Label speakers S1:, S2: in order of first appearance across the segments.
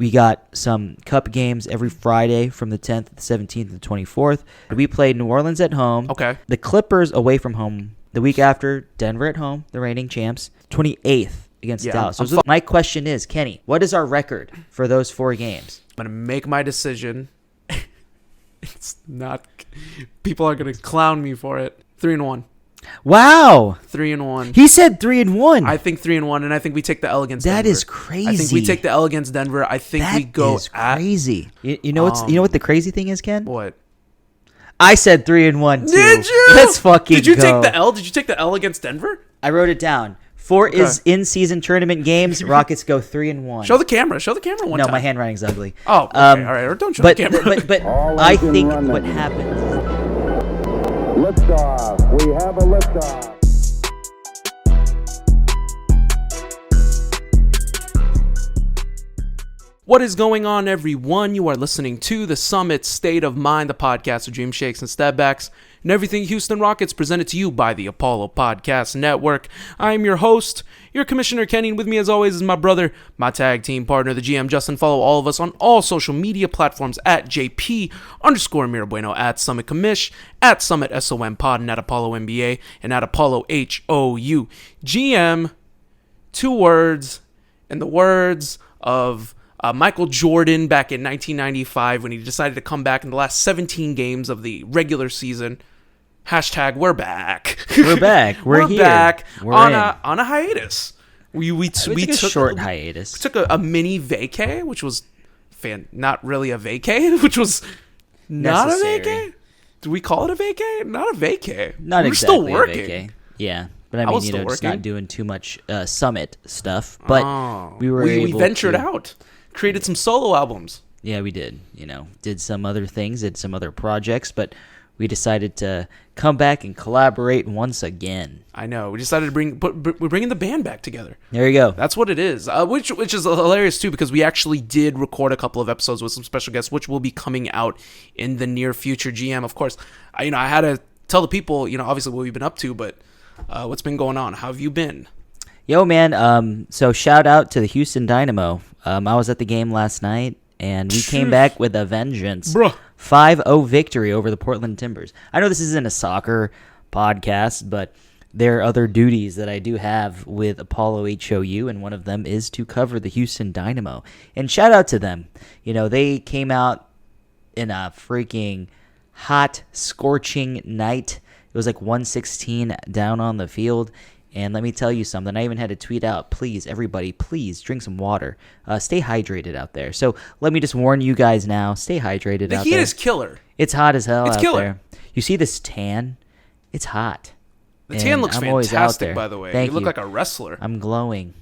S1: We got some Cup games every Friday from the 10th, the 17th, and the 24th. We played New Orleans at home.
S2: Okay.
S1: The Clippers away from home. The week after, Denver at home, the reigning champs. 28th against Dallas. So my question is, Kenny, what is our record for those 4 games?
S2: I'm going to make my decision. It's not... People are going to clown me for it. 3-1.
S1: Wow.
S2: 3-1.
S1: He said 3-1.
S2: I think 3-1, and I think we take the L against Denver.
S1: That is crazy.
S2: I think we take the L against Denver. I think we go...
S1: That is crazy. You know what the crazy thing is, Ken?
S2: What?
S1: I said 3-1 too.
S2: Did you?
S1: Let's fucking go.
S2: Did you take the L? Did you take the L against Denver?
S1: I wrote it down. 4 is in-season tournament games. Rockets go 3-1.
S2: Show the camera. Show the camera one time.
S1: No, my handwriting's ugly.
S2: Oh, okay. All right. Or don't show the camera.
S1: But I think what happens...
S3: Liftoff. We have a liftoff.
S2: What is going on, everyone? You are listening to the Summit State of Mind, the podcast of dream shakes and stepbacks, and everything Houston Rockets, presented to you by the Apollo Podcast Network. I am your host, your Commissioner Kenny, and with me as always is my brother, my tag team partner, the GM Justin. Follow all of us on all social media platforms at JP_Mirabueno, at Summit Commish, at Summit SOM Pod, and at Apollo NBA, and at Apollo HOU. GM, 2 words, in the words of... Michael Jordan back in 1995 when he decided to come back in the last 17 games of the regular season. Hashtag we're back.
S1: We're back. We're here.
S2: Back
S1: we're
S2: on a hiatus. We took
S1: a short hiatus.
S2: We took a mini vacay, which was not really a vacay, which was not
S1: necessary.
S2: A vacay. Do we call it a vacay? Not a vacay.
S1: Not
S2: We're
S1: exactly
S2: still working.
S1: a vacay. Yeah. But I mean,
S2: was still
S1: just
S2: working.
S1: not doing too much Summit stuff. But we
S2: we ventured out. Created some solo albums.
S1: Yeah, we did. Did some other things, did some other projects, but we decided to come back and collaborate once again.
S2: I know. We decided to we're bringing the band back together.
S1: There you go.
S2: That's what it is. Which is hilarious too, because we actually did record a couple of episodes with some special guests, which will be coming out in the near future. GM, of course. I had to tell the people, obviously what we've been up to, but what's been going on? How have you been?
S1: Yo, man, so shout out to the Houston Dynamo. I was at the game last night, and we came back with a vengeance.
S2: Bruh.
S1: 5-0 victory over the Portland Timbers. I know this isn't a soccer podcast, but there are other duties that I do have with Apollo HOU, and one of them is to cover the Houston Dynamo. And shout out to them. They came out in a freaking hot, scorching night. It was like 116 down on the field. And let me tell you something. I even had to tweet out, please, everybody, please drink some water. Stay hydrated out there. So let me just warn you guys now. Stay hydrated out there.
S2: The heat is killer.
S1: It's hot as hell
S2: It's
S1: out
S2: killer.
S1: there. You see this tan? It's hot.
S2: The tan
S1: And
S2: looks
S1: I'm always out
S2: fantastic,
S1: there.
S2: by the way.
S1: Thank
S2: You look
S1: you.
S2: like a wrestler.
S1: I'm glowing.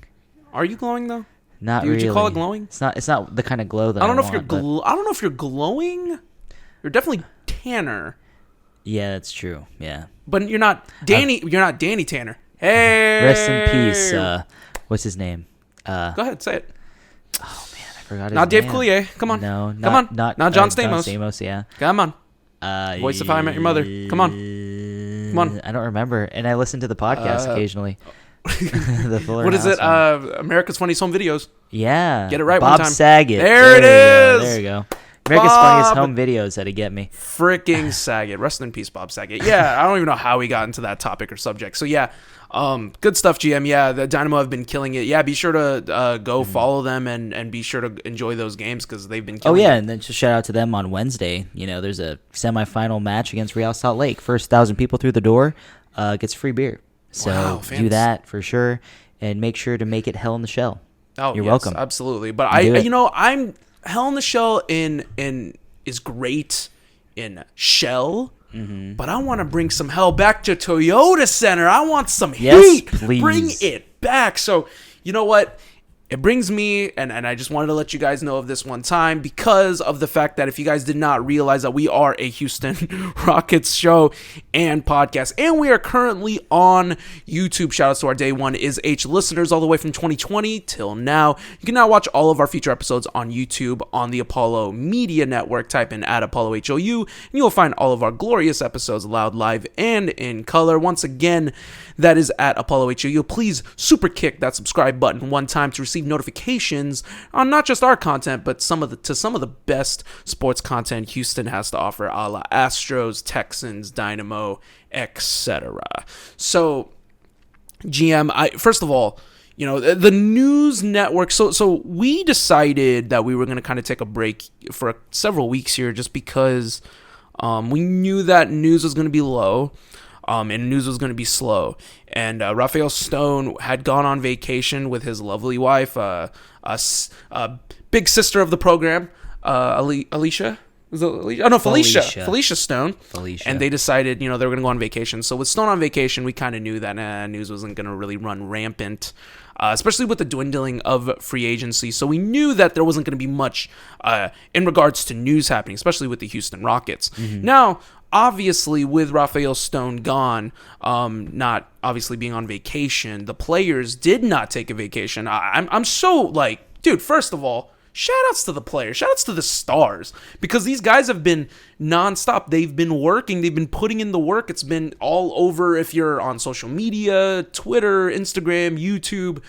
S2: Are you glowing though?
S1: Not really.
S2: Would you call it glowing?
S1: It's not the kind of glow that
S2: I don't know
S1: want,
S2: if you're
S1: but-
S2: I don't know if you're glowing. You're definitely tanner,
S1: Yeah, that's true. Yeah.
S2: but you're not Danny. You're not Danny Tanner. Hey,
S1: Rest in peace. What's his name?
S2: Go ahead, say it.
S1: Oh man, I forgot his
S2: Not
S1: name.
S2: Dave Coulier. Come on.
S1: No,
S2: Come on.
S1: not
S2: John
S1: John
S2: Stamos.
S1: Stamos, yeah.
S2: Come on. Voice of How I Met Your Mother. Come on. Come on.
S1: I don't remember, and I listen to the podcast occasionally. The Fuller
S2: What is
S1: House
S2: it?
S1: one.
S2: America's Funniest Home Videos.
S1: Yeah.
S2: Get it right
S1: Bob
S2: one time.
S1: Saget.
S2: There it
S1: you go.
S2: is.
S1: There you go. America's Funniest
S2: Bob
S1: Home Videos had to get me.
S2: Freaking Saget. Rest in peace, Bob Saget. Yeah, I don't even know how we got into that topic or subject. So yeah, good stuff, GM. Yeah, the Dynamo have been killing it. Yeah, be sure to go follow them and be sure to enjoy those games because they've been killing it.
S1: And then just shout out to them on Wednesday. There's a semifinal match against Real Salt Lake. First 1,000 people through the door gets free beer. So
S2: Wow,
S1: do that for sure, and make sure to make it Hell in the Shell.
S2: Oh,
S1: You're
S2: yes,
S1: welcome.
S2: Absolutely. But
S1: Do it.
S2: I'm Hell in the Shell in is great in Shell.
S1: Mm-hmm.
S2: But I want to bring some hell back to Toyota Center. I want some
S1: Yes,
S2: heat.
S1: please.
S2: Bring it back. So, you know what? It brings me, and I just wanted to let you guys know of this one time because of the fact that if you guys did not realize that we are a Houston Rockets show and podcast, and we are currently on YouTube. Shout out to our Day One Is H listeners all the way from 2020 till now. You can now watch all of our future episodes on YouTube on the Apollo Media Network. Type in at Apollo HOU, and you will find all of our glorious episodes loud, live, and in color. Once again, that is at Apollo HOU. Please super kick that subscribe button one time to receive receive notifications on not just our content, but some of the best sports content Houston has to offer, a la Astros, Texans, Dynamo, etc. So, GM, first of all, the news network. So we decided that we were going to kind of take a break for several weeks here, just because we knew that news was going to be low, and news was going to be slow. And Raphael Stone had gone on vacation with his lovely wife, big sister of the program, Alicia. Was it Alicia? Oh, no, Felicia Stone. And they decided, they were going to go on vacation. So with Stone on vacation, we kind of knew that news wasn't going to really run rampant, especially with the dwindling of free agency. So we knew that there wasn't going to be much in regards to news happening, especially with the Houston Rockets. Mm-hmm. Now, obviously, with Raphael Stone gone, not obviously being on vacation, the players did not take a vacation. I'm so dude, first of all, shout-outs to the players. Shout-outs to the stars. Because these guys have been nonstop. They've been working. They've been putting in the work. It's been all over if you're on social media, Twitter, Instagram, YouTube.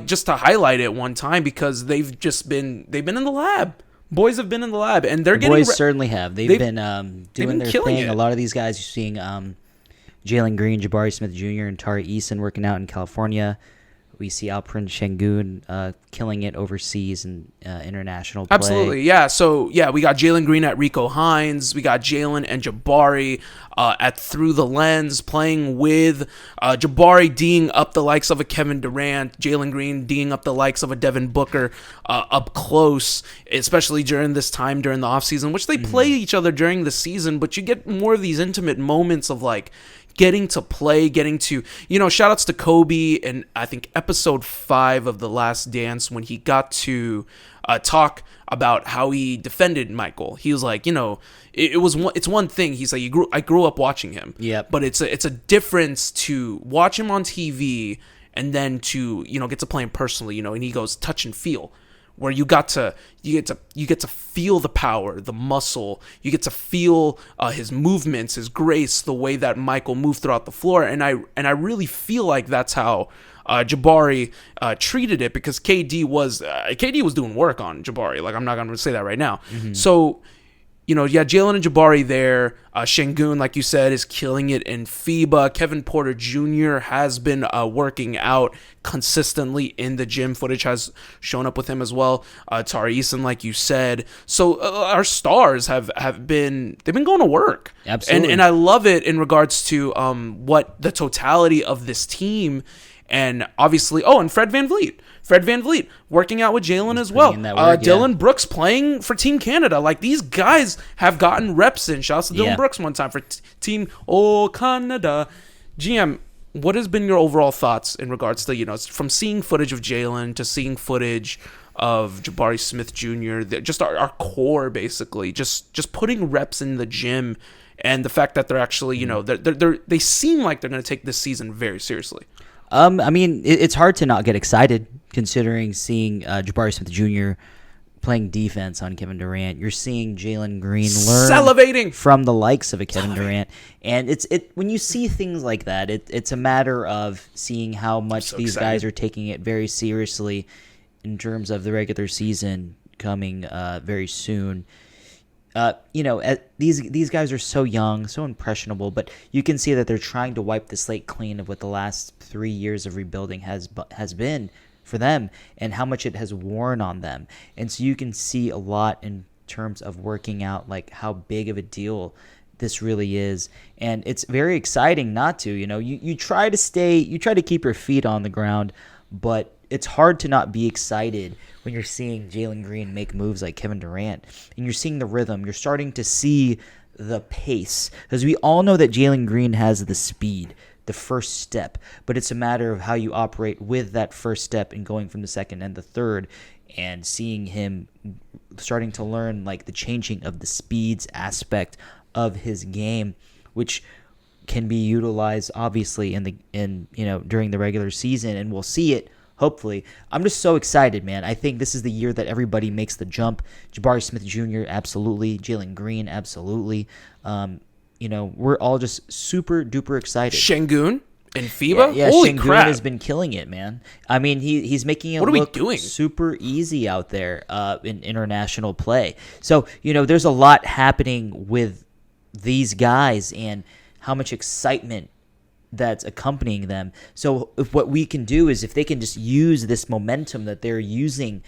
S2: Just to highlight it one time, because they've been in the lab. Boys have been in the lab. And they're getting...
S1: Boys certainly have. They've been doing their thing.
S2: It.
S1: A lot of these guys, you're seeing Jalen Green, Jabari Smith Jr., and Tari Eason working out in California. We see Alperen Şengün killing it overseas in international play.
S2: Absolutely, yeah. So, yeah, we got Jalen Green at Rico Hines. We got Jalen and Jabari at Through the Lens, playing with Jabari D'ing up the likes of a Kevin Durant, Jalen Green D'ing up the likes of a Devin Booker up close, especially during this time during the offseason, which they play each other during the season, but you get more of these intimate moments of getting to play, shout outs to Kobe and I think episode 5 of The Last Dance, when he got to talk about how he defended Michael. He was like, it's one thing. He's like, I grew up watching him.
S1: Yeah.
S2: But it's a difference to watch him on TV and then to, get to play him personally, and he goes touch and feel, where you get to feel the power, the muscle. You get to feel his movements, his grace, the way that Michael moved throughout the floor. And I really feel like that's how Jabari treated it, because KD was doing work on Jabari. I'm not going to say that right now. Mm-hmm. So, Jalen and Jabari there. Şengün, like you said, is killing it in FIBA. Kevin Porter Jr. has been working out consistently in the gym. Footage has shown up with him as well. Tari Eason, like you said. So our stars have been going to work.
S1: Absolutely.
S2: And I love it in regards to what the totality of this team. And obviously, and Fred VanVleet working out with Jalen as well. Dylan Brooks playing for Team Canada. These guys have gotten reps in. Shouts to Dylan Brooks one time for Team Canada. GM, what has been your overall thoughts in regards to, from seeing footage of Jalen to seeing footage of Jabari Smith Jr., just our core, basically, just putting reps in the gym, and the fact that they're actually, they seem like they're going to take this season very seriously.
S1: It's hard to not get excited considering seeing Jabari Smith Jr. playing defense on Kevin Durant. You're seeing Jalen Green learn
S2: salivating
S1: from the likes of a Kevin Durant, and it's when you see things like that, it's a matter of seeing how much these guys are taking it very seriously in terms of the regular season coming very soon. These guys are so young, so impressionable, but you can see that they're trying to wipe the slate clean of what the last 3 years of rebuilding has been for them and how much it has worn on them. And so you can see a lot in terms of working out how big of a deal this really is. And it's very exciting not to, you try to keep your feet on the ground, but it's hard to not be excited when you're seeing Jalen Green make moves like Kevin Durant, and you're seeing the rhythm. You're starting to see the pace, because we all know that Jalen Green has the speed, the first step, but it's a matter of how you operate with that first step and going from the second and the third, and seeing him starting to learn the changing of the speeds aspect of his game, which can be utilized obviously during the regular season, and we'll see it. Hopefully. I'm just so excited, man. I think this is the year that everybody makes the jump. Jabari Smith Jr., absolutely. Jalen Green, absolutely. We're all just super duper excited.
S2: Şengün in FIBA.
S1: Yeah,
S2: Holy
S1: Şengün
S2: crap!
S1: has been killing it, man. I mean, he's making it
S2: What are we
S1: look
S2: doing?
S1: super easy out there in international play. So, there's a lot happening with these guys and how much excitement that's accompanying them. So if what we can do is if they can just use this momentum that they're using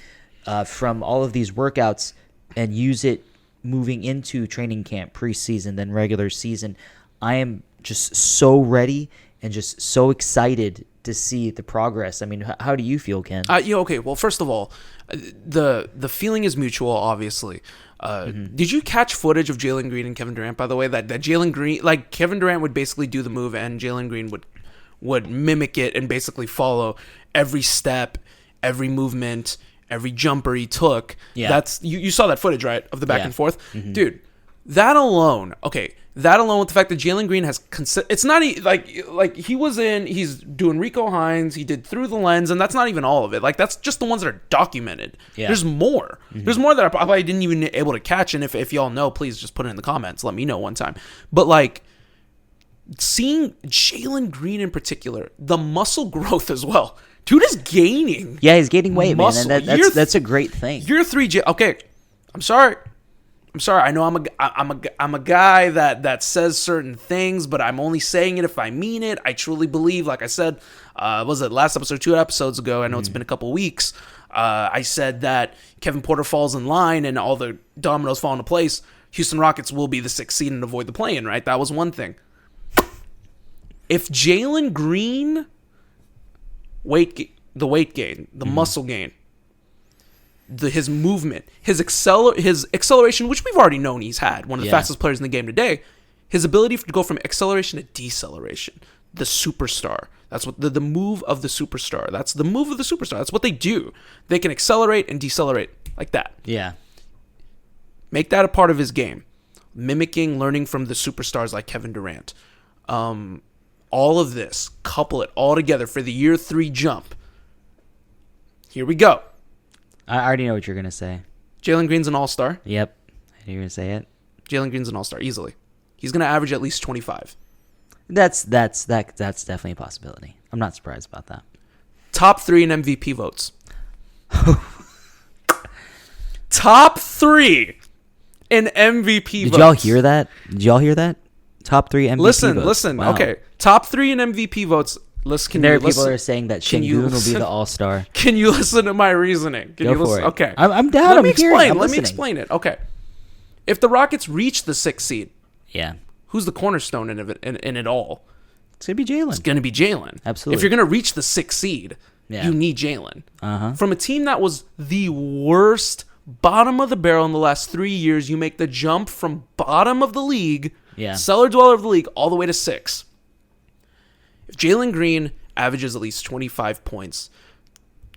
S1: from all of these workouts and use it moving into training camp, preseason, then regular season, I am just so ready and just so excited to see the progress. I mean, how do you feel, Ken?
S2: Okay. Well, first of all, the feeling is mutual, obviously. Did you catch footage of Jalen Green and Kevin Durant, by the way? That Jalen Green, like Kevin Durant would basically do the move and Jalen Green would mimic it and basically follow every step, every movement, every jumper he took. Yeah. That's you saw that footage, right? Of the back and forth. Mm-hmm. Dude, that alone with the fact that Jalen Green has it's not like he's doing Rico Hines, he did Through the Lens, and that's not even all of it. Like, that's just the ones that are documented. Yeah. There's more. Mm-hmm. There's more that I probably didn't even able to catch, and if y'all know, please just put it in the comments. Let me know one time. But like, seeing Jalen Green in particular, the muscle growth as well. Dude is gaining.
S1: Yeah, he's gaining weight, muscle. Man, and that's a great thing.
S2: You're 3J. Okay, I'm sorry. I know I'm a guy that says certain things, but I'm only saying it if I mean it. I truly believe, like I said, was it last episode, 2 episodes ago? I know it's been a couple weeks. I said that Kevin Porter falls in line and all the dominoes fall into place. Houston Rockets will be the 6th seed and avoid the play-in, right? That was one thing. If Jalen Green the weight gain, the muscle gain, his movement, his acceleration, which we've already known he's had, one of the fastest players in the game today, his ability to go from acceleration to deceleration, the superstar. That's what the move of the superstar. That's the move of the superstar. That's what they do. They can accelerate and decelerate like that.
S1: Yeah.
S2: Make that a part of his game. Mimicking, learning from the superstars like Kevin Durant. All of this, couple it all together for the year 3 jump. Here we go.
S1: I already know what you're going to say.
S2: Jalen Green's an all-star.
S1: Yep. I knew you were going to say it.
S2: Jalen Green's an all-star, easily. He's going to average at least 25.
S1: That's definitely a possibility. I'm not surprised about that.
S2: Top 3 in MVP votes. Top 3 in MVP votes.
S1: Did y'all hear that? Top 3 MVP votes.
S2: Listen.
S1: Wow.
S2: Okay. Top 3 in MVP votes.
S1: People are saying that Şengün will be the all-star.
S2: Can you listen to my reasoning?
S1: Go for it.
S2: Okay.
S1: I'm down.
S2: Let me explain it. Okay. If the Rockets reach the 6th seed, who's the cornerstone in it all?
S1: It's going to be Jalen.
S2: It's going to be Jalen.
S1: Absolutely.
S2: If you're going to reach the 6th seed, you need Jalen.
S1: Uh-huh.
S2: From a team that was the worst, bottom of the barrel in the last 3 years, you make the jump from bottom of the league, cellar dweller of the league, all the way to 6. If Jalen Green averages at least 25 points,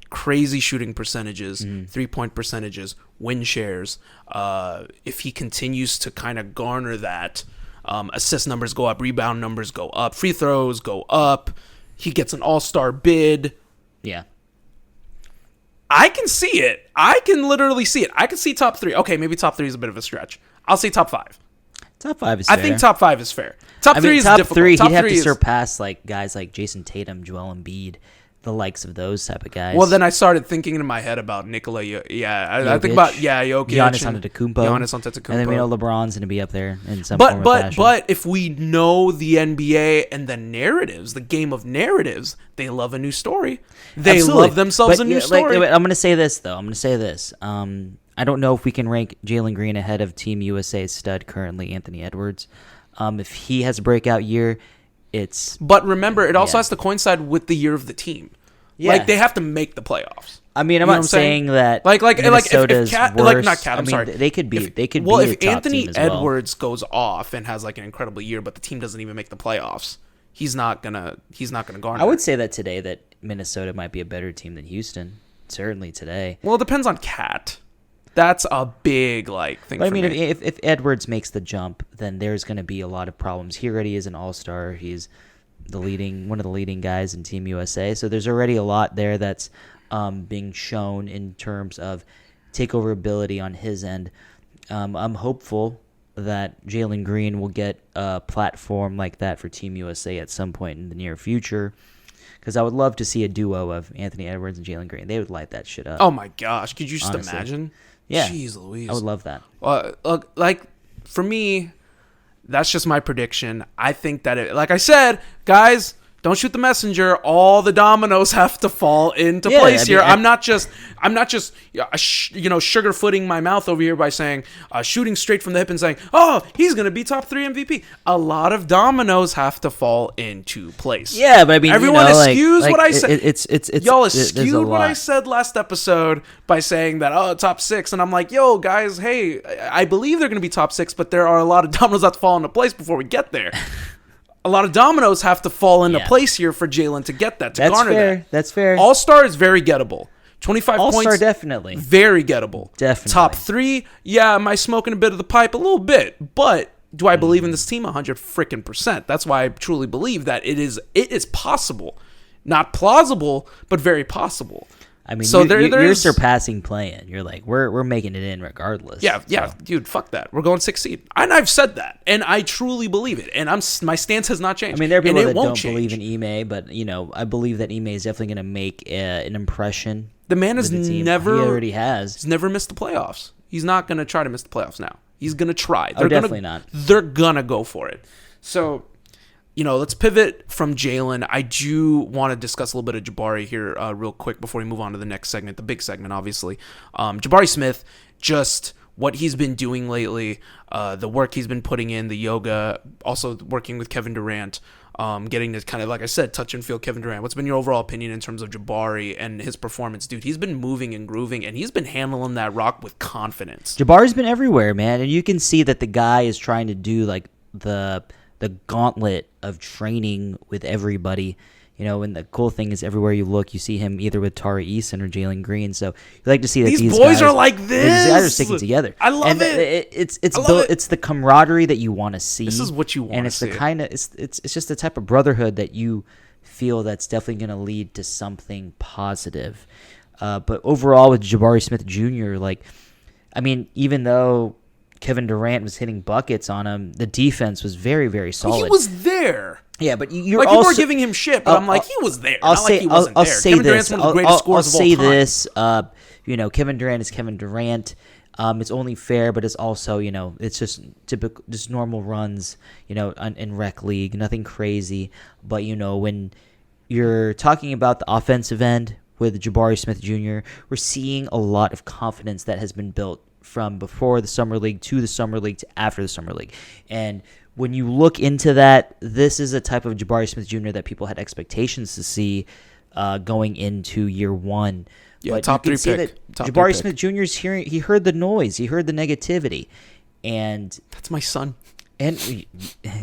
S2: crazy shooting percentages, 3-point percentages, win shares, if he continues to kind of garner that, assist numbers go up, rebound numbers go up, free throws go up, he gets an all-star bid.
S1: Yeah.
S2: I can see it. I can literally see it. I can see top 3. Okay, maybe top 3 is a bit of a stretch. I'll say top 5.
S1: Top 5 is fair.
S2: I think top 5 is fair. Top 3 is
S1: top
S2: difficult.
S1: 3,
S2: top
S1: he'd have
S2: 3
S1: to
S2: is...
S1: surpass like guys like Jason Tatum, Joel Embiid, the likes of those type of guys.
S2: Well, then I started thinking in my head about Nikola. I think about Jokic,
S1: Giannis Antetokounmpo, and then LeBron's going to be up there in some form or fashion.
S2: But if we know the NBA and the narratives, the game of narratives, they love a new story. They love themselves a new story.
S1: I'm going to say this though. I don't know if we can rank Jalen Green ahead of Team USA's stud currently, Anthony Edwards. If he has a breakout year, it's...
S2: But remember, it also has to coincide with the year of the team. Yeah. Like, they have to make the playoffs.
S1: I mean, I'm not saying that
S2: Minnesota's
S1: worse.
S2: I'm sorry.
S1: They could be.
S2: Well,
S1: if
S2: if Anthony
S1: Edwards
S2: goes off and has like an incredible year, but the team doesn't even make the playoffs, he's not gonna garner.
S1: I would say that today that Minnesota might be a better team than Houston. Certainly today.
S2: Well, it depends on Cat. That's a big thing. But I mean,
S1: if Edwards makes the jump, then there's going to be a lot of problems. He already is an all-star. He's one of the leading guys in Team USA. So there's already a lot there that's being shown in terms of takeover ability on his end. I'm hopeful that Jalen Green will get a platform like that for Team USA at some point in the near future. Because I would love to see a duo of Anthony Edwards and Jalen Green. They would light that shit up.
S2: Oh my gosh, could you just
S1: Honestly.
S2: imagine?
S1: Yeah.
S2: Jeez Louise.
S1: I would love that.
S2: Look, like, for me, that's just my prediction. I think that like I said, guys, don't shoot the messenger. All the dominoes have to fall into place here. I'm not just sugarfooting my mouth over here by saying shooting straight from the hip and saying, oh, he's gonna be top 3 MVP. A lot of dominoes have to fall into place.
S1: Yeah, but I mean,
S2: everyone excuse what I said.
S1: It's
S2: y'all
S1: there's a
S2: skewed what
S1: lot.
S2: I said last episode by saying that top 6, and I'm like, yo, guys, hey, I believe they're gonna be top 6, but there are a lot of dominoes that have to fall into place before we get there. A lot of dominoes have to fall into place here for Jalen to get that, to garner that.
S1: That's fair.
S2: All-Star is very gettable. 25 points.
S1: All-Star definitely.
S2: Very gettable.
S1: Definitely.
S2: Top 3, yeah, am I smoking a bit of the pipe? A little bit. But do I believe in this team 100%? That's why I truly believe that it is possible. Not plausible, but very possible.
S1: I mean,
S2: so
S1: you're surpassing playing. You're like, we're making it in regardless.
S2: Yeah,
S1: so.
S2: Dude, fuck that. We're going 6th seed. And I've said that, and I truly believe it. And my stance has not changed.
S1: I mean, there are people that don't
S2: change.
S1: believe in Ime, but I believe that Ime is definitely going to make an impression.
S2: The man has never.
S1: He already has.
S2: He's never missed the playoffs. He's not going to try to miss the playoffs now. He's going to try.
S1: Definitely not.
S2: They're going to go for it. So, let's pivot from Jalen. I do want to discuss a little bit of Jabari here real quick before we move on to the next segment, the big segment, obviously. Jabari Smith, just what he's been doing lately, the work he's been putting in, the yoga, also working with Kevin Durant, getting to kind of, like I said, touch and feel Kevin Durant. What's been your overall opinion in terms of Jabari and his performance? Dude, he's been moving and grooving, and he's been handling that rock with confidence.
S1: Jabari's been everywhere, man, and you can see that the guy is trying to do, like, the gauntlet of training with everybody, and the cool thing is everywhere you look, you see him either with Tari Eason or Jalen Green. So you like to see that these
S2: boys
S1: guys
S2: are like this.
S1: These guys are sticking together.
S2: I love it.
S1: It's the camaraderie that you want to see.
S2: This is what you want to see.
S1: And it's the kind of it's just the type of brotherhood that you feel that's definitely going to lead to something positive. But overall, with Jabari Smith Jr., even though Kevin Durant was hitting buckets on him, the defense was very, very solid.
S2: He was there.
S1: Yeah, but you're
S2: like,
S1: also...
S2: people are giving him shit, but I'm like, he was there.
S1: I'll say
S2: Kevin Durant's one of the greatest scorers of all time.
S1: Kevin Durant is Kevin Durant. It's only fair, but it's also, it's just typical, just normal runs, in rec league, nothing crazy. But, when you're talking about the offensive end with Jabari Smith Jr., we're seeing a lot of confidence that has been built from before the Summer League to the Summer League to after the Summer League. And when you look into that, this is a type of Jabari Smith Jr. that people had expectations to see going into year one.
S2: Yeah,
S1: but
S2: top 3 pick.
S1: Jabari Smith Jr. is hearing. He heard the noise. He heard the negativity, and
S2: that's my son.
S1: And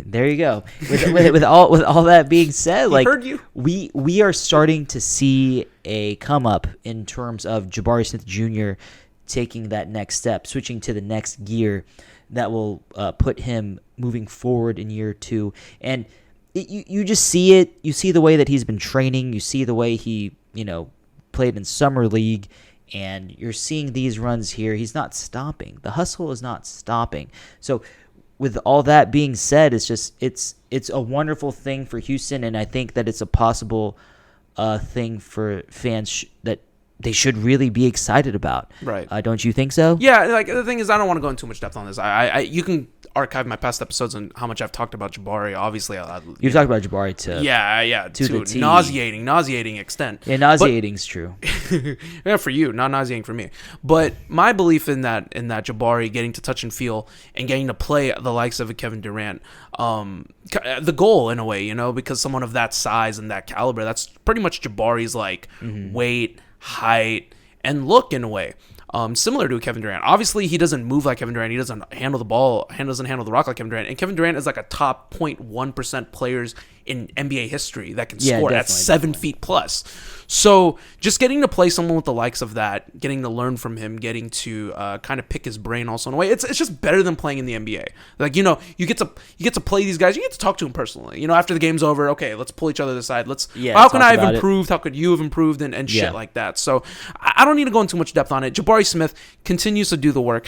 S1: there you go. With all that being said, like,
S2: heard you.
S1: we are starting to see a come up in terms of Jabari Smith Jr. taking that next step, switching to the next gear that will put him moving forward in year 2. And you just see it. You see the way that he's been training. You see the way he, played in Summer League. And you're seeing these runs here. He's not stopping. The hustle is not stopping. So with all that being said, it's a wonderful thing for Houston. And I think that it's a possible thing for fans that they should really be excited about.
S2: Right.
S1: Don't you think so?
S2: Yeah, like, the thing is, I don't want to go into too much depth on this. You can archive my past episodes and how much I've talked about Jabari. Obviously,
S1: you've talked about Jabari to
S2: to nauseating extent.
S1: Yeah, nauseating's true.
S2: Yeah, for you, not nauseating for me. But my belief in that Jabari getting to touch and feel and getting to play the likes of a Kevin Durant, the goal in a way, because someone of that size and that caliber, that's pretty much Jabari's weight, height, and look in a way. Similar to Kevin Durant. Obviously, he doesn't move like Kevin Durant. He doesn't handle the ball, doesn't handle the rock like Kevin Durant. And Kevin Durant is like a top 0.1% players in NBA history that can score at 7 feet plus. So just getting to play someone with the likes of that, getting to learn from him, getting to kind of pick his brain also in a way, it's just better than playing in the NBA. Like, you get to play these guys. You get to talk to them personally. After the game's over, okay, let's pull each other aside. How can I have improved? How could you have improved? And shit like that. So I don't need to go into too much depth on it. Jabari Smith continues to do the work.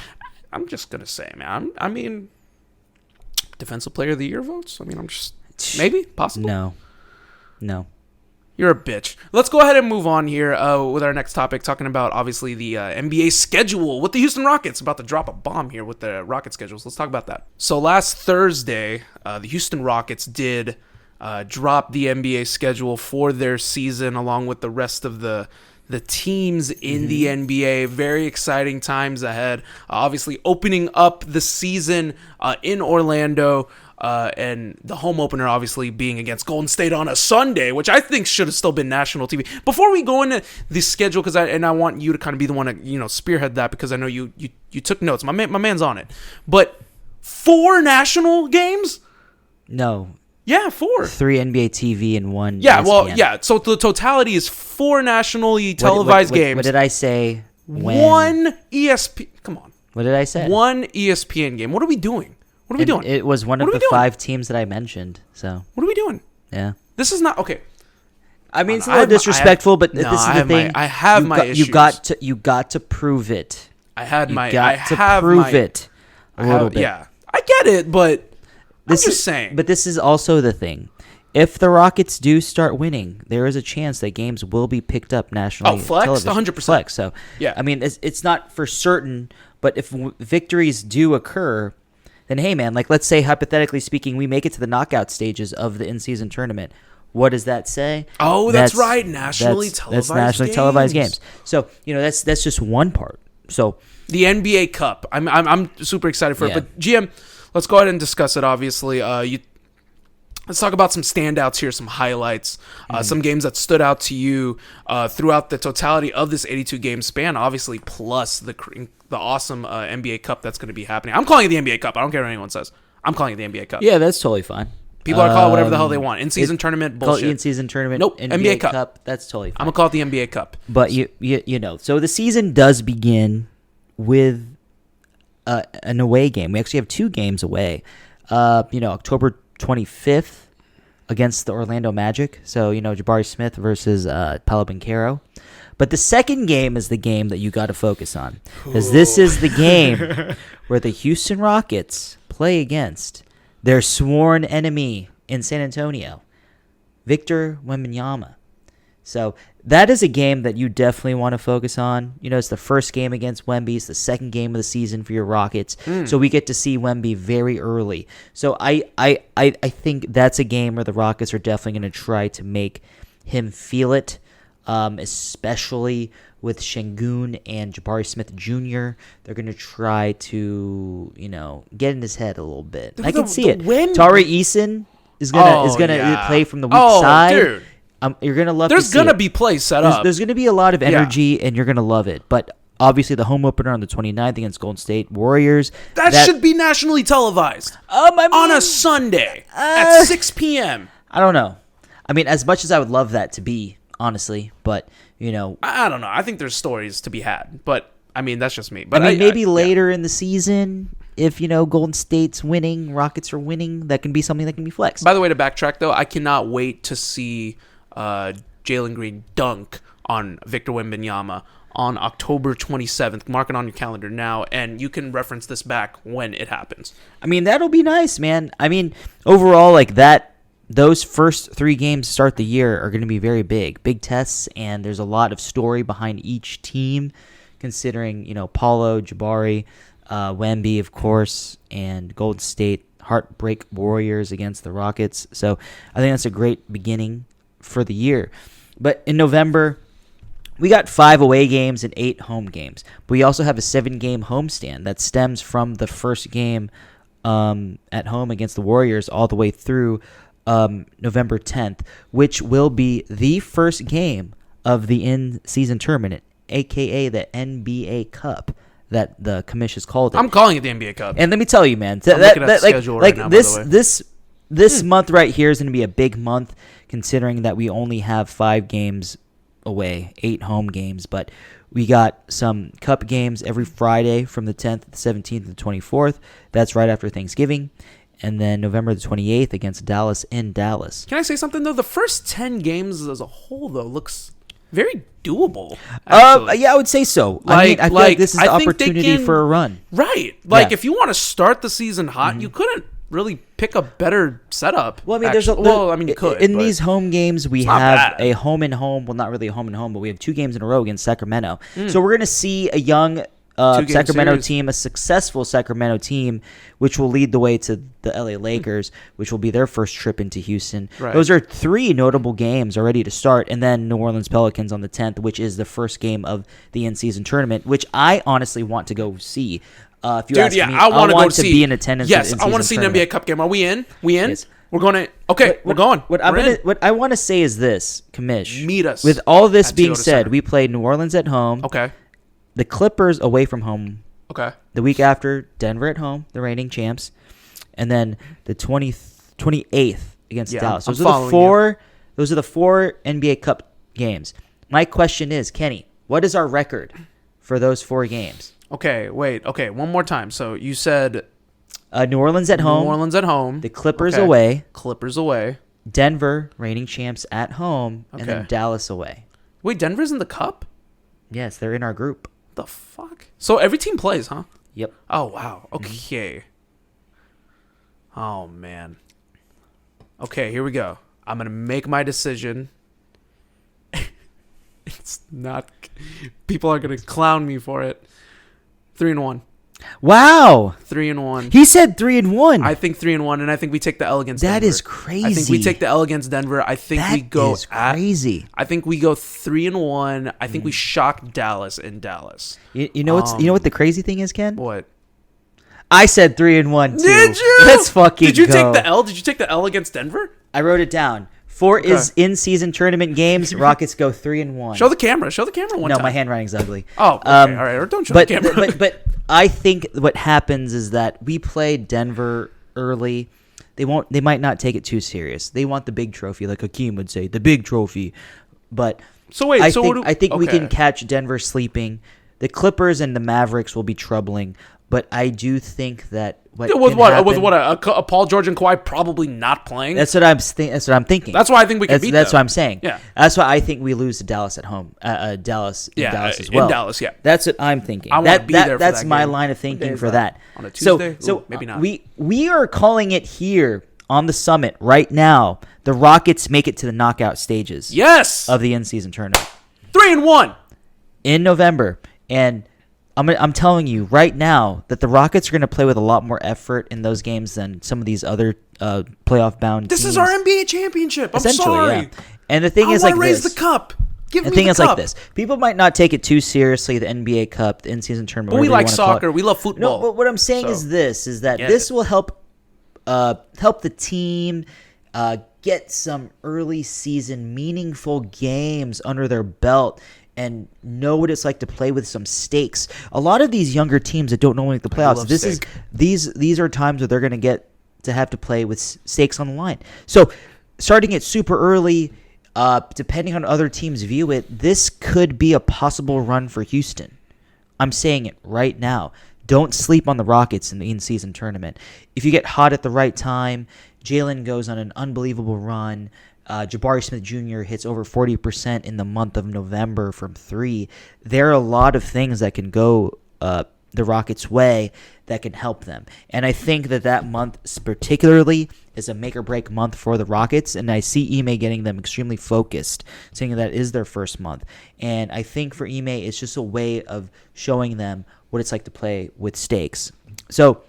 S2: I'm just going to say, man, Defensive Player of the Year votes? I mean, I'm just maybe possible.
S1: No.
S2: You're a bitch. Let's go ahead and move on here with our next topic, talking about obviously the NBA schedule with the Houston Rockets. About to drop a bomb here with the Rocket schedules. Let's talk about that. So last Thursday, the Houston Rockets did drop the NBA schedule for their season, along with the rest of the teams in the NBA. Very exciting times ahead. Obviously, opening up the season in Orlando. And the home opener obviously being against Golden State on a Sunday, which I think should have still been national TV. Before we go into the schedule, because I want you to kind of be the one to spearhead that, because I know you took notes. My man's on it. But 4 national games?
S1: No.
S2: Yeah, 4.
S1: 3 NBA TV and 1
S2: Yeah,
S1: ESPN.
S2: well, yeah. So the totality is 4 nationally televised games.
S1: What did I say? When?
S2: 1 ESPN. Come on.
S1: What did I say?
S2: 1 ESPN game. What are we doing? What are we doing?
S1: It was one of the 5 teams that I mentioned. So
S2: what are we doing?
S1: Yeah.
S2: This is not okay.
S1: I mean, it's a little disrespectful, but this is the thing.
S2: I have my issues.
S1: You got to prove it.
S2: I had my.
S1: You got to prove it a little bit.
S2: Yeah, I get it, but I'm just saying.
S1: But this is also the thing. If the Rockets do start winning, there is a chance that games will be picked up nationally.
S2: Oh, flexed, 100%.
S1: Flex. So
S2: yeah,
S1: I mean, it's not for certain, but if victories do occur, then hey, man, like let's say hypothetically speaking, we make it to the knockout stages of the in-season tournament. What does that say?
S2: Oh, that's right, nationally televised.
S1: That's nationally televised games. So that's just one part. So
S2: the NBA Cup, I'm super excited for it. But GM, let's go ahead and discuss it. Obviously, let's talk about some standouts here, some highlights, some games that stood out to you throughout the totality of this 82-game span, obviously, plus the awesome NBA Cup that's going to be happening. I'm calling it the NBA Cup. I don't care what anyone says. I'm calling it the NBA Cup.
S1: Yeah, that's totally fine.
S2: People are calling it whatever the hell they want. In-season tournament, bullshit.
S1: Call it in-season tournament.
S2: Nope, NBA
S1: Cup. That's totally fine.
S2: I'm going to call it the NBA Cup.
S1: But, you know, so the season does begin with an away game. We actually have 2 games away. October 25th against the Orlando Magic. So, Jabari Smith versus Paolo Banchero. But the second game is the game that you got to focus on. Because this is the game where the Houston Rockets play against their sworn enemy in San Antonio, Victor Wembanyama. So that is a game that you definitely want to focus on. It's the first game against Wemby. It's the second game of the season for your Rockets. So we get to see Wemby very early. So I think that's a game where the Rockets are definitely going to try to make him feel it, especially with Şengün and Jabari Smith Jr. They're going to try to, get in his head a little bit. I can see it. Tari Eason is gonna play from the weak side.
S2: Dude.
S1: You're going to love
S2: There's
S1: to see
S2: going to
S1: it.
S2: be plays set up.
S1: There's going to be a lot of energy, and you're going to love it. But obviously, the home opener on the 29th against Golden State Warriors.
S2: That should be nationally televised. On a Sunday at 6 p.m.
S1: I don't know. I mean, as much as I would love that to be, honestly. But,
S2: I don't know. I think there's stories to be had. But, I mean, that's just me. But
S1: maybe later in the season, if, Golden State's winning, Rockets are winning, that can be something that can be flexed.
S2: By the way, to backtrack, though, I cannot wait to see Jalen Green dunk on Victor Wembanyama on October 27th. Mark it on your calendar now, and you can reference this back when it happens.
S1: I mean, that'll be nice, man. I mean, overall, like those first 3 games to start the year are going to be very big tests, and there's a lot of story behind each team, considering, Paolo, Jabari, Wemby, of course, and Golden State, heartbreak Warriors against the Rockets. So I think that's a great beginning for the year. But in November, we got 5 away games and 8 home games. But we also have a 7-game homestand that stems from the first game at home against the Warriors all the way through November 10th, which will be the first game of the in-season tournament, a.k.a. the NBA Cup that the commission has called it.
S2: I'm calling it the NBA Cup.
S1: And let me tell you, man,
S2: I'm looking at the schedule right now, by the way.
S1: This month right here is going to be a big month, considering that we only have 5 games away, 8 home games. But we got some cup games every Friday from the 10th, the 17th, and the 24th. That's right after Thanksgiving. And then November the 28th against Dallas in Dallas.
S2: Can I say something, though? The first 10 games as a whole, though, looks very doable.
S1: Yeah, I would say so. I feel like this is the opportunity for a run.
S2: Right. If you want to start the season hot, you couldn't really pick a better setup.
S1: Well, I mean,
S2: you could.
S1: In these home games, we
S2: not
S1: have
S2: bad.
S1: a home and home. Well, not really a home and home, but we have 2 games in a row against Sacramento. So we're going to see a young Sacramento
S2: series.
S1: team, a successful Sacramento team, which will lead the way to the LA Lakers, which will be their first trip into Houston.
S2: Right.
S1: Those are 3 notable games already to start, and then New Orleans Pelicans on the 10th, which is the first game of the in-season tournament, which I honestly want to go see. If you ask me,
S2: I want
S1: to be in attendance.
S2: Yes,
S1: at
S2: I want to see an NBA Cup game. Are we in? We in?
S1: Yes.
S2: We're going to. Okay, we're going.
S1: What I want to say is this, Kamish.
S2: Meet us
S1: With all this
S2: at
S1: being
S2: Toyota
S1: said,
S2: Center.
S1: we played New Orleans at home.
S2: Okay.
S1: The Clippers away from home.
S2: Okay.
S1: The week after, Denver at home, the reigning champs, and then the 28th against Dallas.
S2: I'm
S1: Those are
S2: following
S1: the 4 NBA Cup games. My question is, Kenny, what is our record for those 4 games?
S2: Okay, wait. Okay, one more time. So you said
S1: New Orleans at home.
S2: New Orleans at home.
S1: The Clippers
S2: Okay.
S1: away.
S2: Clippers away.
S1: Denver, reigning champs at home, and then
S2: Okay.
S1: Dallas away.
S2: Wait, Denver's in the Cup?
S1: Yes, they're in our group.
S2: The fuck? So every team plays, huh?
S1: Yep.
S2: Oh, wow. Okay. Oh, man. Okay, here we go. I'm going to make my decision. It's not... People are going to clown me for it. 3-1.
S1: Wow.
S2: 3-1.
S1: He said 3-1.
S2: I think 3-1, and I think we take the L against
S1: That
S2: Denver.
S1: is crazy.
S2: I think we take the L against Denver. I think
S1: That
S2: we go
S1: is crazy.
S2: I think we go 3-1. I think we shock Dallas in Dallas.
S1: You know what's you know what the crazy thing is, Ken?
S2: What?
S1: I said 3-1 too.
S2: Did you?
S1: Let's fucking
S2: Did you
S1: go.
S2: take the L? Did you take the L against Denver?
S1: I wrote it down. 4 is in-season tournament games. Rockets go 3-1.
S2: Show the camera. Show the camera one
S1: no,
S2: time.
S1: my handwriting's ugly.
S2: Oh, okay. All right. Or don't show the camera.
S1: but I think what happens is that we play Denver early. They might not take it too serious. They want the big trophy, like Hakeem would say, the big trophy. But
S2: So wait.
S1: I think we
S2: okay.
S1: can catch Denver sleeping. The Clippers and the Mavericks will be troubling, but I do think that
S2: With
S1: can
S2: what?
S1: happen-
S2: With what? A Paul George and Kawhi probably not playing.
S1: That's what I'm thinking.
S2: That's why I think we can beat
S1: That's
S2: them.
S1: what I'm saying.
S2: Yeah.
S1: That's why I think we lose to Dallas at home. Dallas as well.
S2: in Dallas. Yeah.
S1: That's what I'm thinking.
S2: I wanna be there for
S1: That's
S2: that
S1: my
S2: game.
S1: line of
S2: What day
S1: thinking
S2: is
S1: for
S2: that?
S1: that.
S2: On a Tuesday? Ooh, maybe not.
S1: We are calling it here on the summit right now. The Rockets make it to the knockout stages
S2: Yes.
S1: of the in-season tournament
S2: 3-1.
S1: in November, and I'm telling you right now that the Rockets are going to play with a lot more effort in those games than some of these other playoff-bound teams.
S2: This is our NBA championship. I'm
S1: Essentially,
S2: sorry.
S1: yeah. And the thing
S2: I
S1: is
S2: want
S1: like
S2: to raise
S1: this.
S2: the cup. Give
S1: The
S2: me
S1: thing
S2: the
S1: is
S2: cup.
S1: like this. People might not take it too seriously, the NBA Cup, the in-season tournament.
S2: But we
S1: whatever you
S2: like
S1: wanna call it.
S2: soccer. We love football.
S1: No, but what I'm saying
S2: So,
S1: is this: is that
S2: get
S1: this
S2: it.
S1: will help the team get some early season meaningful games under their belt and know what it's like to play with some stakes. A lot of these younger teams that don't know make the playoffs,
S2: love
S1: this
S2: stake.
S1: is these are times where they're going to get to have to play with stakes on the line. So, starting it super early. Depending on other teams' view it, this could be a possible run for Houston. I'm saying it right now. Don't sleep on the Rockets in the in-season tournament. If you get hot at the right time, Jalen goes on an unbelievable run. Jabari Smith Jr. hits over 40% in the month of November from 3. There are a lot of things that can go the Rockets' way that can help them. And I think that month particularly is a make-or-break month for the Rockets, and I see Ime getting them extremely focused, saying that is their first month. And I think for Ime, it's just a way of showing them what it's like to play with stakes. So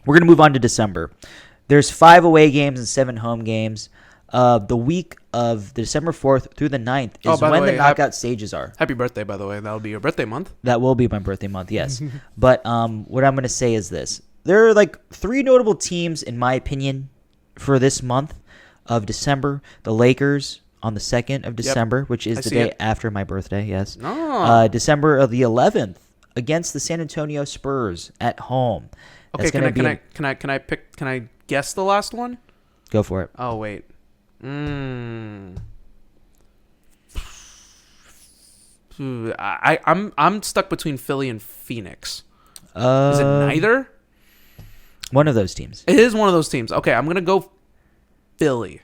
S1: we're going to move on to December. There's 5 away games and 7 home games. The week of December 4th through the 9th is
S2: by the
S1: when
S2: way,
S1: the knockout stages are.
S2: Happy birthday, by the way. That'll be your birthday month.
S1: That will be my birthday month, yes. But what I'm going to say is this. There are like 3 notable teams, in my opinion, for this month of December. The Lakers on the 2nd of December, which is
S2: I
S1: the
S2: see
S1: day
S2: it.
S1: after my birthday, yes.
S2: Oh.
S1: December of the 11th against the San Antonio Spurs at home.
S2: Okay,
S1: That's gonna
S2: can I guess the last one?
S1: Go for it.
S2: Oh wait. I'm stuck between Philly and Phoenix. Is it neither?
S1: One of those teams.
S2: It is one of those teams. Okay, I'm gonna go Philly.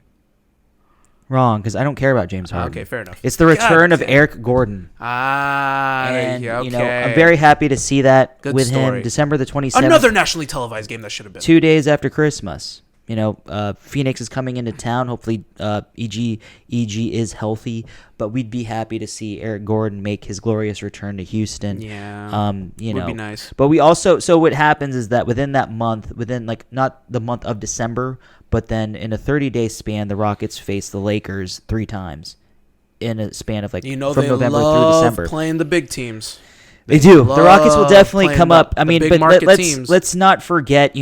S1: Wrong, because I don't care about James Harden.
S2: Okay, fair enough.
S1: It's the return of
S2: damn.
S1: Eric Gordon.
S2: And
S1: And,
S2: okay.
S1: I'm very happy to see that
S2: Good
S1: with
S2: story.
S1: him. December the 27th.
S2: Another nationally televised game that should have been.
S1: 2 days after Christmas. Phoenix is coming into town. Hopefully, EG is healthy, but we'd be happy to see Eric Gordon make his glorious return to Houston.
S2: Yeah, would be nice.
S1: But we also, so what happens is that within that month, not the month of December, but then in a 30-day span, the Rockets face the Lakers 3 times in a span of from November through December.
S2: Playing the big teams.
S1: They do. The Rockets will definitely come up. I mean, but let's not forget,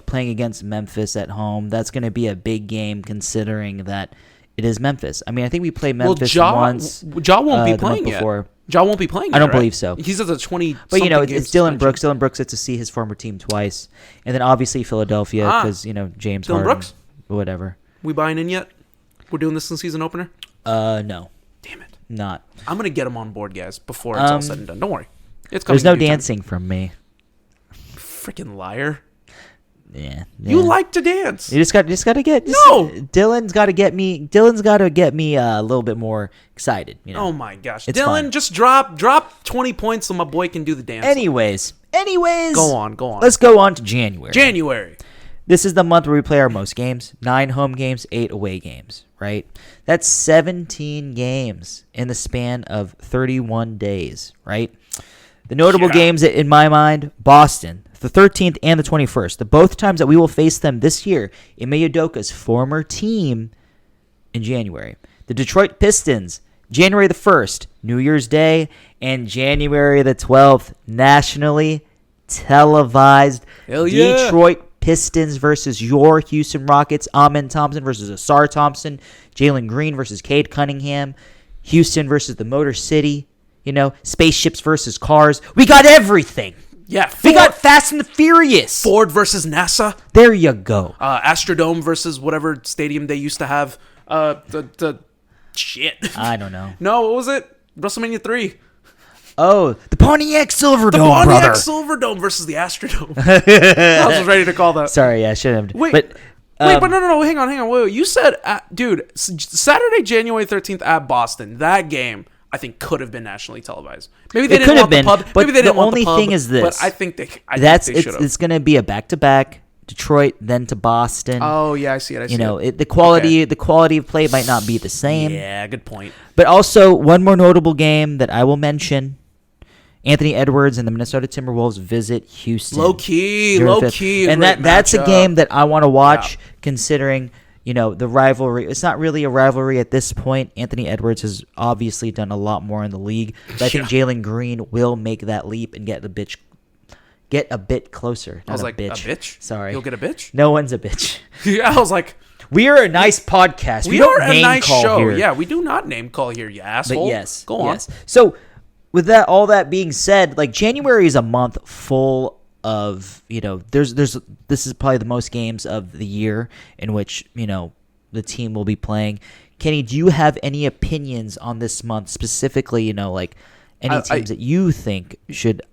S1: playing against Memphis at home. That's going to be a big game considering that it is Memphis. I mean, I think we played Memphis once.
S2: Ja won't be playing yet. Ja won't be playing.
S1: I don't believe so.
S2: He's at the 20.
S1: But it's Dylan Brooks. Dylan Brooks gets to see his former team twice, and then obviously Philadelphia because James
S2: Dylan
S1: Harden.
S2: Brooks.
S1: Whatever.
S2: We buying in yet? We're doing this in season opener.
S1: No.
S2: Damn it.
S1: Not.
S2: I'm gonna get him on board, guys, before it's all said and done. Don't worry. It's coming.
S1: There's no dancing from me.
S2: Freaking liar.
S1: Yeah.
S2: You like to dance.
S1: You just got to get Dylan's got to get me. Dylan's got to get me a little bit more excited.
S2: Oh my gosh,
S1: it's
S2: Dylan,
S1: fun.
S2: just drop 20 points so my boy can do the dance.
S1: Anyways,
S2: go on.
S1: Let's go on to January. This is the month where we play our most games. 9 home games, 8 away games. Right. That's 17 games in the span of 31 days. Right. The notable games in my mind: Boston, the 13th and the 21st. The both times that we will face them this year, Ime Udoka's former team, in January. The Detroit Pistons, January the 1st, New Year's Day, and January the 12th, nationally televised.
S2: Hell yeah.
S1: Detroit Pistons versus your Houston Rockets. Amen Thompson versus Asar Thompson. Jalen Green versus Cade Cunningham. Houston versus the Motor City. Spaceships versus cars. We got everything.
S2: Yeah,
S1: we got Fast and the Furious.
S2: Ford versus NASA.
S1: There you go.
S2: Astrodome versus whatever stadium they used to have. The shit.
S1: I don't know.
S2: No, what was it? WrestleMania 3.
S1: Oh, the Pontiac Silverdome,
S2: brother. The Pontiac
S1: brother.
S2: Silverdome versus the Astrodome. I was ready to call that.
S1: Sorry, I should have.
S2: Wait, but no. Hang on. Wait. You said, dude, Saturday, January 13th at Boston. That game, I think, could have been nationally televised. Maybe they didn't want the pub.
S1: But
S2: Maybe they didn't want the pub.
S1: The only thing is this.
S2: But I think they should have.
S1: It's going to be a back-to-back. Detroit, then to Boston.
S2: Oh yeah, I see it.
S1: The quality of play might not be the same.
S2: Yeah, good point.
S1: But also, one more notable game that I will mention: Anthony Edwards and the Minnesota Timberwolves visit Houston.
S2: Low key,
S1: and that's a game that I want to watch, considering the rivalry. It's not really a rivalry at this point. Anthony Edwards has obviously done a lot more in the league, but I think Jalen Green will make that leap and get a bit closer.
S2: I was like, a bitch?
S1: Sorry.
S2: You'll get a bitch?
S1: No one's a bitch.
S2: Yeah, I was like...
S1: We are a nice podcast.
S2: We
S1: don't
S2: are a nice show.
S1: Here.
S2: Yeah, we do not name call here, you asshole.
S1: But yes.
S2: Go on.
S1: So, with all that being said, January is a month full of, this is probably the most games of the year in which, the team will be playing. Kenny, do you have any opinions on this month specifically, any teams that you think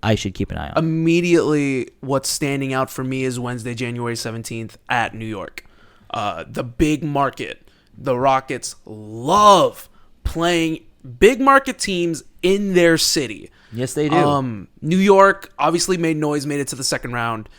S1: I should keep an eye on?
S2: Immediately, what's standing out for me is Wednesday, January 17th at New York. The big market. The Rockets love playing big market teams in their city.
S1: Yes, they do.
S2: New York obviously made it to the second round.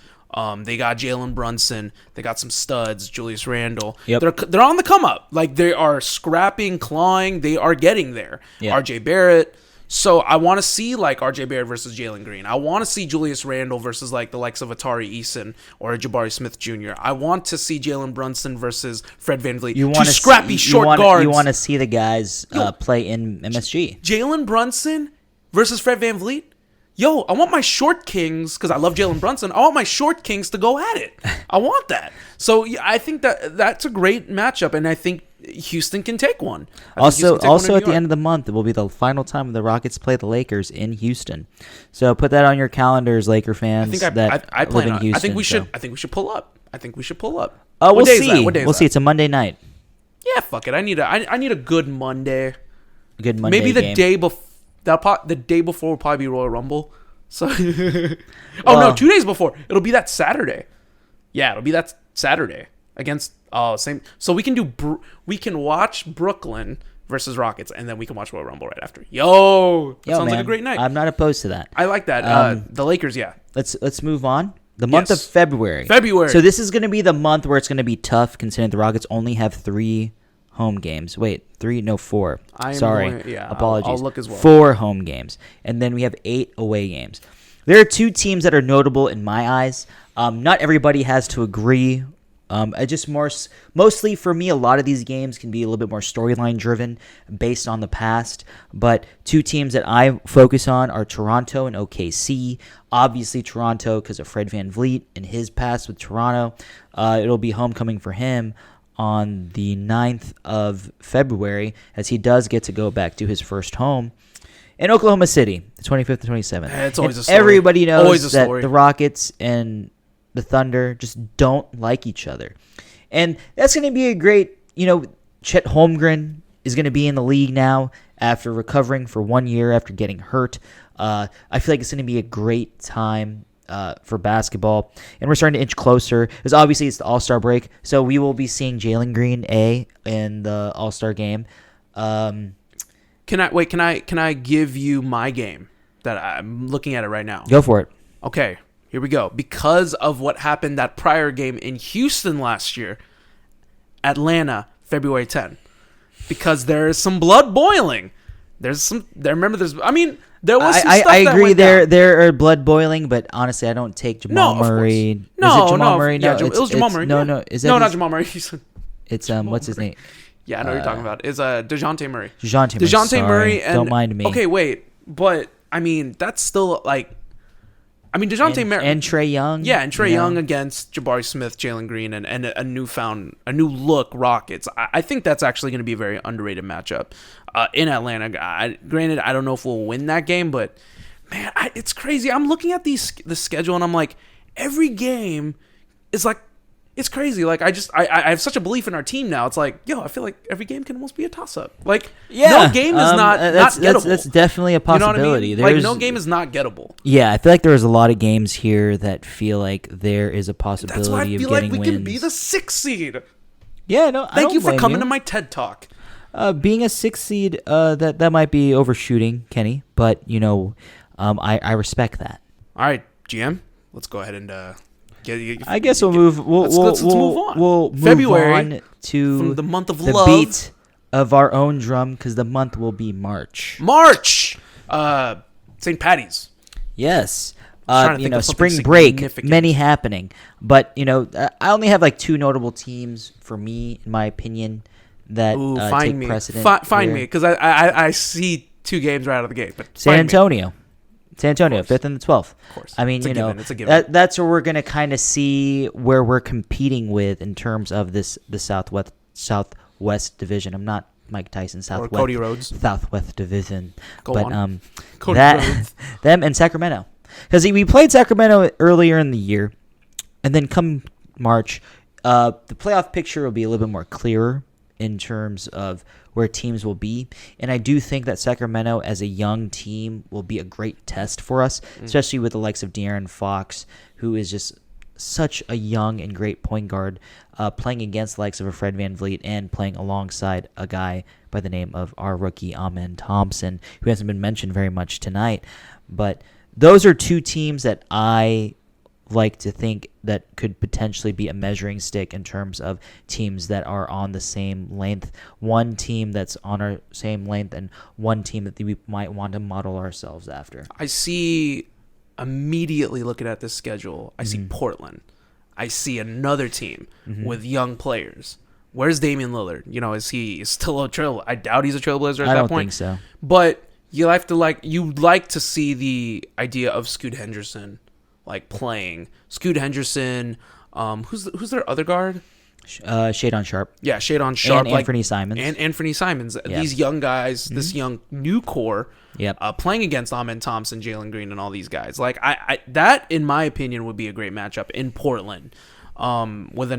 S2: They got Jalen Brunson. They got some studs, Julius Randle.
S1: Yep.
S2: They're on the come up. They are scrapping, clawing. They are getting there.
S1: Yep.
S2: RJ Barrett. So I want to see RJ Barrett versus Jalen Green. I want to see Julius Randle versus the likes of Atari Eason or Jabari Smith Jr. I want to see Jalen Brunson versus Fred VanVleet. Guards.
S1: You want to see the guys play in MSG.
S2: Jalen Brunson versus Fred VanVleet. Yo, I want my short kings, because I love Jalen Brunson, I want my short kings to go at it. I want that. So yeah, I think that's a great matchup, and I think Houston can take one.
S1: Also at the end of the month, it will be the final time the Rockets play the Lakers in Houston. So put that on your calendars, Laker fans.
S2: I think we should pull up.
S1: Oh, we'll see. We'll see. It's a Monday night.
S2: Yeah, fuck it. I need a good Monday.
S1: A good Monday.
S2: Maybe the
S1: game.
S2: day before. The day before will probably be Royal Rumble. So, no, 2 days before. It'll be that Saturday. Yeah, it'll be that Saturday against same. So we can watch Brooklyn versus Rockets, and then we can watch Royal Rumble right after. Sounds like a great night.
S1: I'm not opposed to that.
S2: I like that. The Lakers, yeah.
S1: Let's move on. The month of
S2: Yes.
S1: February.
S2: February.
S1: So this is going to be the month where it's going to be tough, considering the Rockets only have 3 home games. Wait, 3? No, 4.
S2: I am
S1: Sorry.
S2: going- yeah,
S1: Apologies.
S2: I'll look as well.
S1: 4 home games. And then we have 8 away games. There are 2 teams that are notable in my eyes. Not everybody has to agree. I just mostly for me, a lot of these games can be a little bit more storyline driven based on the past. But 2 teams that I focus on are Toronto and OKC. Obviously, Toronto because of Fred VanVleet and his past with Toronto. It'll be homecoming for him on the 9th of February as he does get to go back to his first home in Oklahoma City, the 25th and 27th.
S2: It's always
S1: And
S2: a story.
S1: everybody knows
S2: Always a
S1: that
S2: story.
S1: the Rockets and the Thunder just don't like each other. And that's going to be a great, Chet Holmgren is going to be in the league now after recovering for 1 year after getting hurt. I feel like it's going to be a great time for basketball. And we're starting to inch closer because obviously it's the All-Star break. So we will be seeing Jalen Green in the All-Star game.
S2: Can I give you my game that I'm looking at it right now?
S1: Go for it.
S2: Okay, here we go. Because of what happened that prior game in Houston last year, Atlanta, February 10. Because there is some blood boiling. There was some stuff
S1: I
S2: that
S1: agree.
S2: went
S1: There
S2: down.
S1: there are blood boiling, but honestly, I don't take Jamal
S2: No, of
S1: Murray.
S2: course. No,
S1: is it Jamal
S2: no,
S1: Murray?
S2: yeah,
S1: No,
S2: it was Jamal Murray.
S1: No,
S2: yeah.
S1: no, is that
S2: no, not
S1: his-
S2: Jamal Murray.
S1: It's what's his name?
S2: Yeah, I know what you're talking about. It's DeJounte Murray.
S1: DeJounte
S2: Murray. And,
S1: don't mind me.
S2: Okay, wait, but I mean that's still like, DeJounte Murray
S1: and Trae Young.
S2: Yeah, and Trae Young against Jabari Smith, Jalen Green, and a new look Rockets. I think that's actually going to be a very underrated matchup in Atlanta. Granted, I don't know if we'll win that game, but man, it's crazy. I'm looking at the schedule and I'm like, every game is like, it's crazy. Like I have such a belief in our team now. It's like, I feel like every game can almost be a toss up. Like no game is not gettable.
S1: That's definitely a possibility.
S2: You know what I mean? Like no game is not gettable.
S1: Yeah, I feel like there's a lot of games here that feel like there is a possibility
S2: That's why I
S1: of
S2: feel like
S1: getting
S2: we
S1: wins.
S2: can be the 6th seed.
S1: Yeah, no.
S2: Thank you for coming to my TED Talk.
S1: Being a 6th seed, that might be overshooting, Kenny, but I respect that.
S2: All right, GM, let's go ahead and
S1: I guess we'll move.
S2: Let's move on.
S1: We'll move
S2: February
S1: on to
S2: from the month of
S1: the
S2: love.
S1: beat of our own drum because the month will be March.
S2: St. Patty's.
S1: Yes.
S2: trying to think of something
S1: Spring break,
S2: significant.
S1: many happening. But, I only have like 2 notable teams for me, in my opinion, that take precedent.
S2: Find
S1: here.
S2: me, because I see 2 games right out of the gate. But
S1: San
S2: find me.
S1: Antonio. San Antonio, 5th and the 12th.
S2: Of course.
S1: I mean,
S2: It's a given. It's a given.
S1: that's where we're going to kind of see where we're competing with in terms of the Southwest Division. I'm not Mike Tyson, Southwest.
S2: Cody Rhodes.
S1: Southwest Division.
S2: Go
S1: but
S2: on. Cody
S1: that
S2: Rhodes.
S1: them and Sacramento. Because we played Sacramento earlier in the year, and then come March, the playoff picture will be a little bit more clearer in terms of where teams will be. And I do think that Sacramento as a young team will be a great test for us, especially with the likes of De'Aaron Fox, who is just such a young and great point guard, playing against the likes of a Fred VanVleet and playing alongside a guy by the name of our rookie Amen Thompson, who hasn't been mentioned very much tonight. But those are 2 teams that I like to think that could potentially be a measuring stick in terms of teams that are on the same length. One team that's on our same length and one team that we might want to model ourselves after.
S2: I see, immediately looking at this schedule, I see Portland. I see another team with young players. Where's Damian Lillard? Is he still a trail? I doubt he's a trailblazer at
S1: I
S2: that
S1: don't
S2: point.
S1: think so.
S2: But you have to you'd like to see the idea of Scoot Henderson playing. Scoot Henderson, who's their other guard?
S1: Shadon Sharp.
S2: Yeah, Shadon Sharp.
S1: And Anthony Simons.
S2: And Anthony Simons.
S1: Yeah.
S2: These young guys, this young new core,
S1: Yep.
S2: playing against Amen Thompson, Jalen Green, and all these guys. That, in my opinion, would be a great matchup in Portland. With a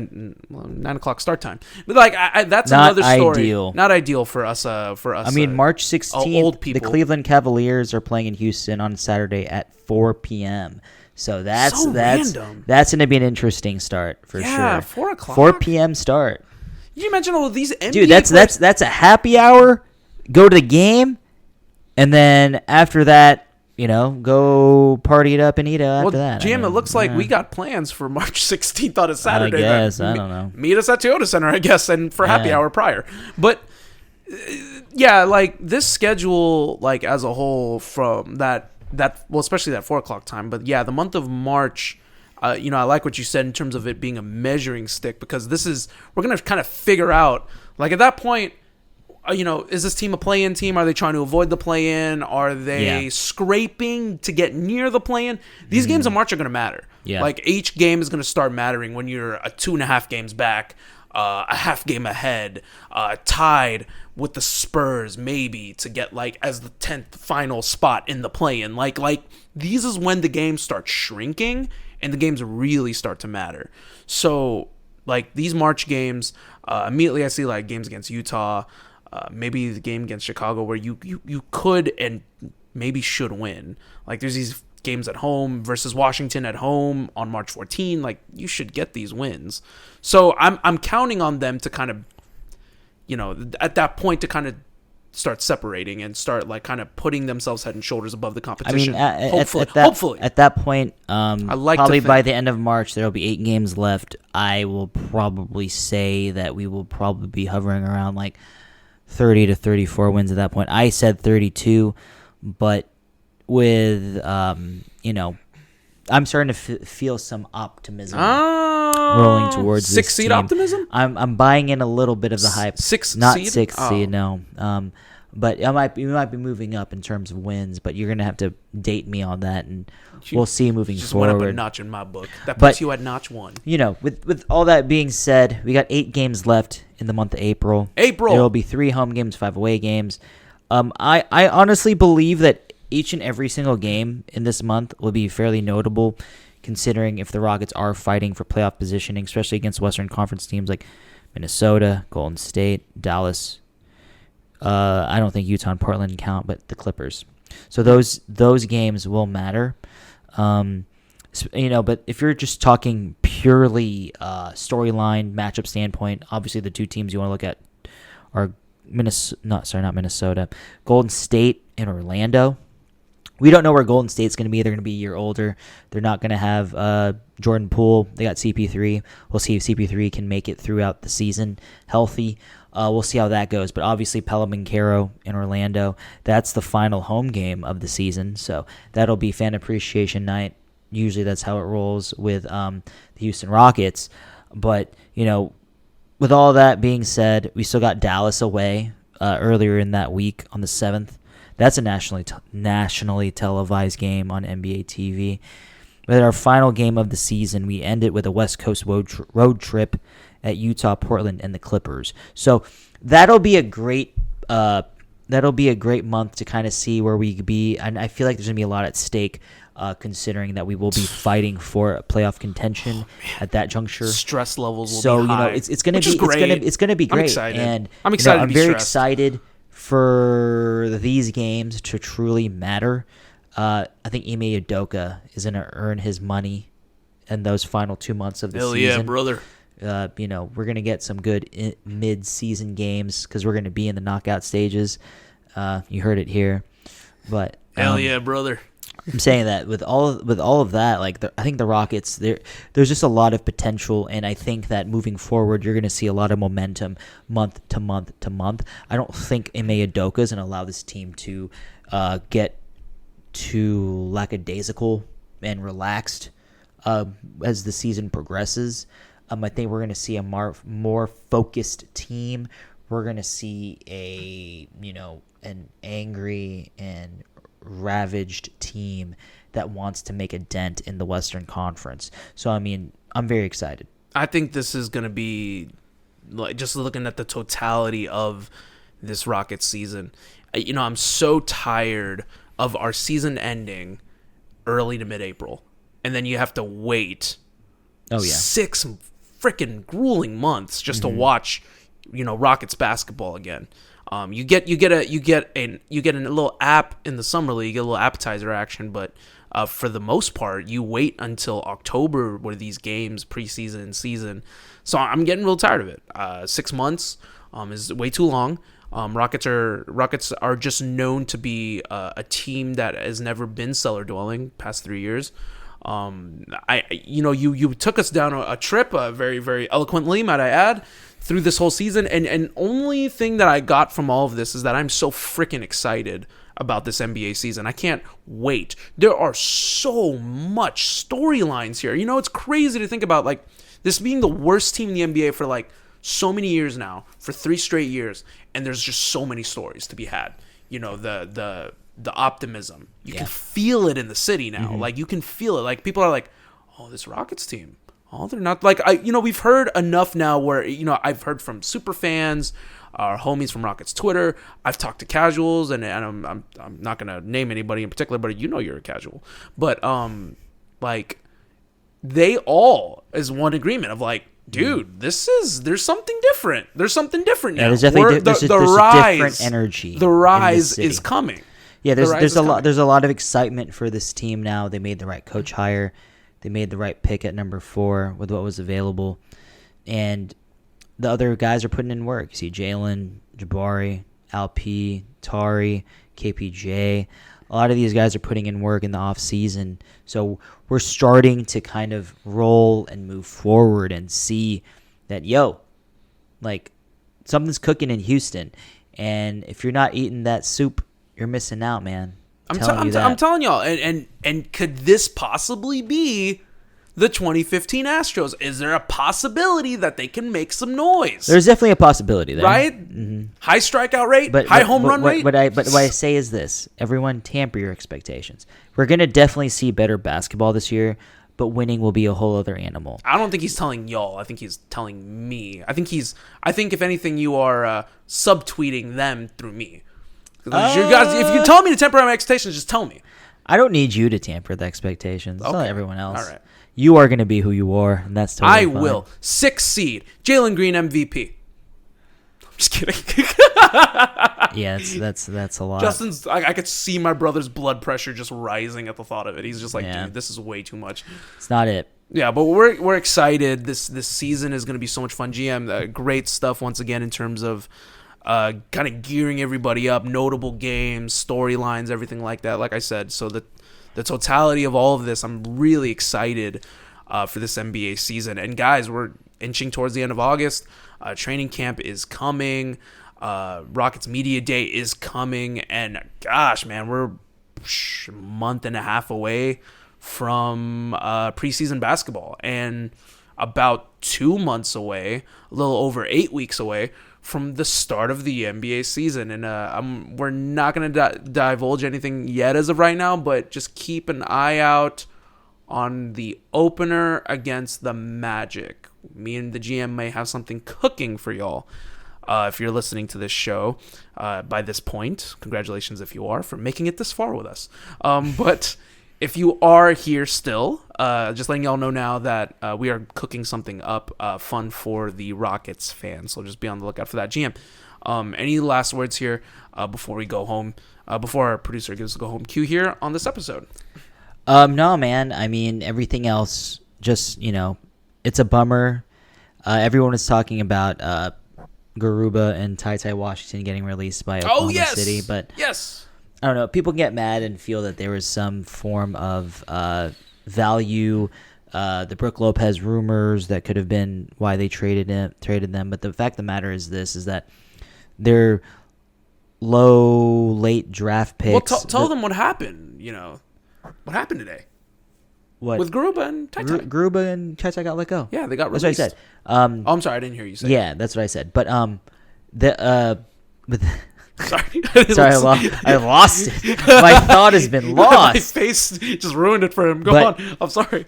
S2: 9:00 start time, but that's
S1: Not
S2: another story.
S1: ideal.
S2: Not ideal for us.
S1: I mean, March 16th,
S2: old
S1: the
S2: people.
S1: Cleveland Cavaliers are playing in Houston on Saturday at 4 p.m. So that's
S2: random.
S1: That's going to be an interesting start for
S2: Yeah,
S1: sure.
S2: 4 o'clock.
S1: 4 p.m. start.
S2: You imagine all of these NBA
S1: Dude, that's a happy hour. Go to the game, and then after that, go party it up and eat it after that.
S2: Jim, it looks like we got plans for March 16th on a Saturday.
S1: I guess. I don't know.
S2: Meet us at Toyota Center, I guess, and for happy hour prior. But, yeah, like, this schedule, like, as a whole from that well, especially that 4 o'clock time. But, yeah, the month of March, I like what you said in terms of it being a measuring stick, because we're going to kind of figure out, like, at that point, is this team a play-in team? Are they trying to avoid the play-in? Are they scraping to get near the play-in? These games in March are going to matter.
S1: Yeah.
S2: Like, each game is going to start mattering when you're 2.5 games back, a half game ahead, tied with the Spurs maybe to get, like, as the 10th final spot in the play-in. Like these is when the games start shrinking and the games really start to matter. So, like, these March games, immediately I see, like, games against Utah, maybe the game against Chicago where you could and maybe should win. Like, there's these games at home versus Washington at home on March 14. Like, you should get these wins. So I'm counting on them to kind of, at that point to kind of start separating and start, like, kind of putting themselves head and shoulders above the competition.
S1: I mean,
S2: hopefully.
S1: At that point, probably
S2: to
S1: by the end of March, there will be 8 games left. I will probably say that we will probably be hovering around, like, 30 to 34 wins at that point. I said 32, but with, I'm starting to feel some optimism rolling towards this
S2: 6 seed
S1: team.
S2: optimism?
S1: I'm buying in a little bit of the hype. Not
S2: seed?
S1: 6 seed, no. But we might be moving up in terms of wins, but you're going to have to date me on that, and we'll see moving
S2: just
S1: forward.
S2: Went up a notch in my book. That puts you at notch 1.
S1: With all that being said, we got 8 games left in the month of April. There will be 3 home games, 5 away games. I honestly believe that each and every single game in this month will be fairly notable, considering if the Rockets are fighting for playoff positioning, especially against Western Conference teams like Minnesota, Golden State, Dallas. I don't think Utah and Portland count, but the Clippers. So those games will matter. But if you're just talking purely storyline matchup standpoint, obviously the 2 teams you want to look at are not Minnesota, Golden State and Orlando. We don't know where Golden State's going to be. They're going to be a year older. They're not going to have Jordan Poole. They got CP3. We'll see if CP3 can make it throughout the season healthy. We'll see how that goes. But obviously, Pella Caro in Orlando, that's the final home game of the season. So that'll be fan appreciation night. Usually that's how it rolls with the Houston Rockets. But, with all that being said, we still got Dallas away earlier in that week on the 7th. That's a nationally televised game on NBA TV. With our final game of the season, we end it with a West Coast road trip at Utah, Portland, and the Clippers. So that'll be a great month to kind of see where we could be. And I feel like there's gonna be a lot at stake, considering that we will be fighting for playoff contention at that juncture.
S2: Stress levels will be high.
S1: It's gonna be great. It's gonna be great.
S2: I'm excited.
S1: And
S2: I'm excited.
S1: I'm very excited for these games to truly matter. I think Ime Udoka is going to earn his money in those final 2 months of the season.
S2: Hell yeah, brother.
S1: We're going to get some good mid-season games because we're going to be in the knockout stages. You heard it here. But
S2: hell yeah, brother.
S1: I'm saying that with all of that, like I think the Rockets, there's just a lot of potential, and I think that moving forward, you're going to see a lot of momentum month to month to month. I don't think Ime Udoka is going to allow this team to get too lackadaisical and relaxed as the season progresses. I think we're going to see a more focused team. We're going to see an angry and ravaged team that wants to make a dent in the Western Conference. So, I mean, I'm very excited.
S2: I think this is going to be, like, just looking at the totality of this Rockets season, I'm so tired of our season ending early to mid-April, and then you have to wait 6 freaking grueling months just to watch, Rockets basketball again. You get a little app in the summer league, a little appetizer action, but for the most part, you wait until October where these games, preseason and season. So I'm getting real tired of it. 6 months is way too long. Rockets are just known to be a team that has never been cellar dwelling past 3 years. You took us down a trip very, very eloquently, might I add, through this whole season. And only thing that I got from all of this is that I'm so freaking excited about this NBA season. I can't wait. There are so much storylines here. It's crazy to think about, like, this being the worst team in the NBA for, like, so many years now, for 3 straight years, and there's just so many stories to be had. The optimism. You can feel it in the city now. Like, you can feel it. Like, people are like, oh, this Rockets team. Oh, they're not. Like, we've heard enough now where, I've heard from super fans, our homies from Rockets Twitter. I've talked to casuals, and I'm not going to name anybody in particular, but you're a casual. But, like, they all is one agreement of, like, dude, there's something different. There's something different now.
S1: Yeah, there's definitely there's a different energy.
S2: The rise is coming.
S1: Yeah, there's a lot of excitement for this team now. They made the right coach hire. They made the right pick at number 4 with what was available. And the other guys are putting in work. You see Jalen, Jabari, Alp, Tari, KPJ. A lot of these guys are putting in work in the offseason. So we're starting to kind of roll and move forward and see that, like, something's cooking in Houston. And if you're not eating that soup, you're missing out, man.
S2: I'm telling y'all. And could this possibly be the 2015 Astros? Is there a possibility that they can make some noise?
S1: There's definitely a possibility there.
S2: Right? Mm-hmm. High strikeout rate? High home run rate?
S1: But what I say is this. Everyone temper your expectations. We're going to definitely see better basketball this year, but winning will be a whole other animal.
S2: I don't think he's telling y'all. I think he's telling me. I think if anything, you are subtweeting them through me. You guys, if you tell me to temper my expectations, just tell me.
S1: I don't need you to tamper the expectations. It's not everyone else.
S2: All right.
S1: You are going to be who you are, and that's totally fine.
S2: I will. 6th seed. Jalen Green MVP. I'm just kidding.
S1: Yeah, that's a lot.
S2: Justin's. I could see my brother's blood pressure just rising at the thought of it. He's just like, dude, this is way too much.
S1: It's not it.
S2: Yeah, but we're excited. This season is going to be so much fun. GM, great stuff once again in terms of kind of gearing everybody up, notable games, storylines, everything like that. Like I said, so the totality of all of this, I'm really excited for this NBA season. And guys, we're inching towards the end of August. Training camp is coming. Rockets Media Day is coming. And gosh, man, we're a month and a half away from preseason basketball, and about 2 months away, a little over 8 weeks away from the start of the NBA season. And we're not going to divulge anything yet as of right now, but just keep an eye out on the opener against the Magic. Me and the GM may have something cooking for y'all. If you're listening to this show by this point, congratulations if you are for making it this far with us. But if you are here still, just letting y'all know now that we are cooking something up fun for the Rockets fans. So just be on the lookout for that. GM, any last words here before we go home, before our producer gives the go home cue here on this episode?
S1: No, man. I mean, everything else, just, it's a bummer. Everyone was talking about Garuba and Ty Washington getting released by Oklahoma City. But
S2: yes.
S1: I don't know. People get mad and feel that there was some form of value. The Brook Lopez rumors that could have been why they traded them. But the fact of the matter is this: is that they're late draft picks.
S2: Well, tell them what happened. What happened today?
S1: What
S2: with Garuba and Ty?
S1: Garuba and Ty got let go.
S2: Yeah, they got released.
S1: That's what I said.
S2: I'm sorry, I didn't hear you say.
S1: Yeah, that's what I said. But
S2: Sorry.
S1: I lost it. My thought has been lost.
S2: My face just ruined it for him. Go on. I'm sorry.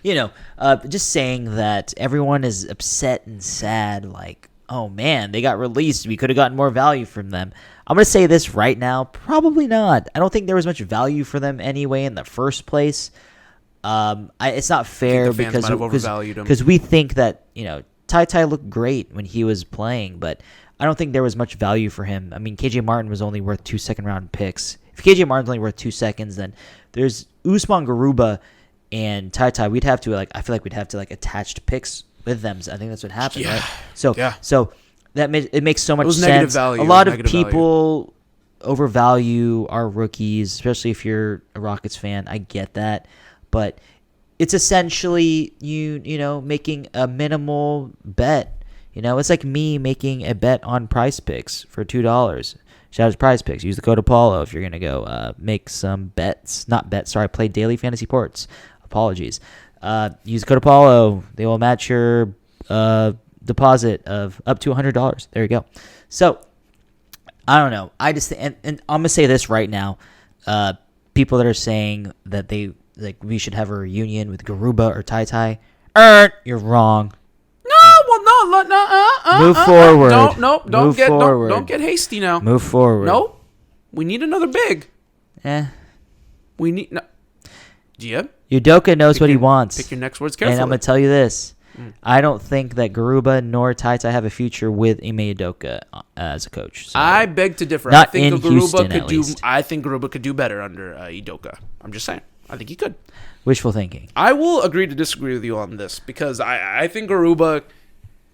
S1: Just saying that everyone is upset and sad, like, oh man, they got released. We could have gotten more value from them. I'm going to say this right now. Probably not. I don't think there was much value for them anyway in the first place. It's not fair because we think that, Ty looked great when he was playing, but I don't think there was much value for him. I mean, KJ Martin was only worth 2 second-round picks. If KJ Martin's only worth 2 seconds, then there's Usman Garuba and Ty. I feel like we'd have to attach picks with them. So I think that's what happened, right? So it makes so much
S2: was negative
S1: sense.
S2: value.
S1: A lot of
S2: Negative value.
S1: people overvalue our rookies, especially if you're a Rockets fan. I get that, but it's essentially you know making a minimal bet. You know, it's like me making a bet on Prize Picks for $2. Shout out to Prize Picks. Use the code Apollo if you're gonna go make some bets. Not bets. Sorry, play daily fantasy ports. Apologies. Use the code Apollo. They will match your deposit of up to $100. There you go. So I don't know. I just and I'm gonna say this right now. People that are saying that we should have a reunion with Garuba or Tai Tai, you're wrong. Move forward.
S2: Don't get hasty now.
S1: Move forward.
S2: No, we need another big.
S1: We
S2: need no. Yeah.
S1: Udoka knows what he wants.
S2: Pick your next words carefully.
S1: And I'm gonna tell you this. I don't think that Garuba nor Tai Tai have a future with Ime Udoka as a coach. So
S2: I beg to differ.
S1: Not
S2: I think
S1: in Houston, at least.
S2: I think Garuba could do better under Udoka. I'm just saying. I think he could.
S1: Wishful thinking.
S2: I will agree to disagree with you on this because I think Garuba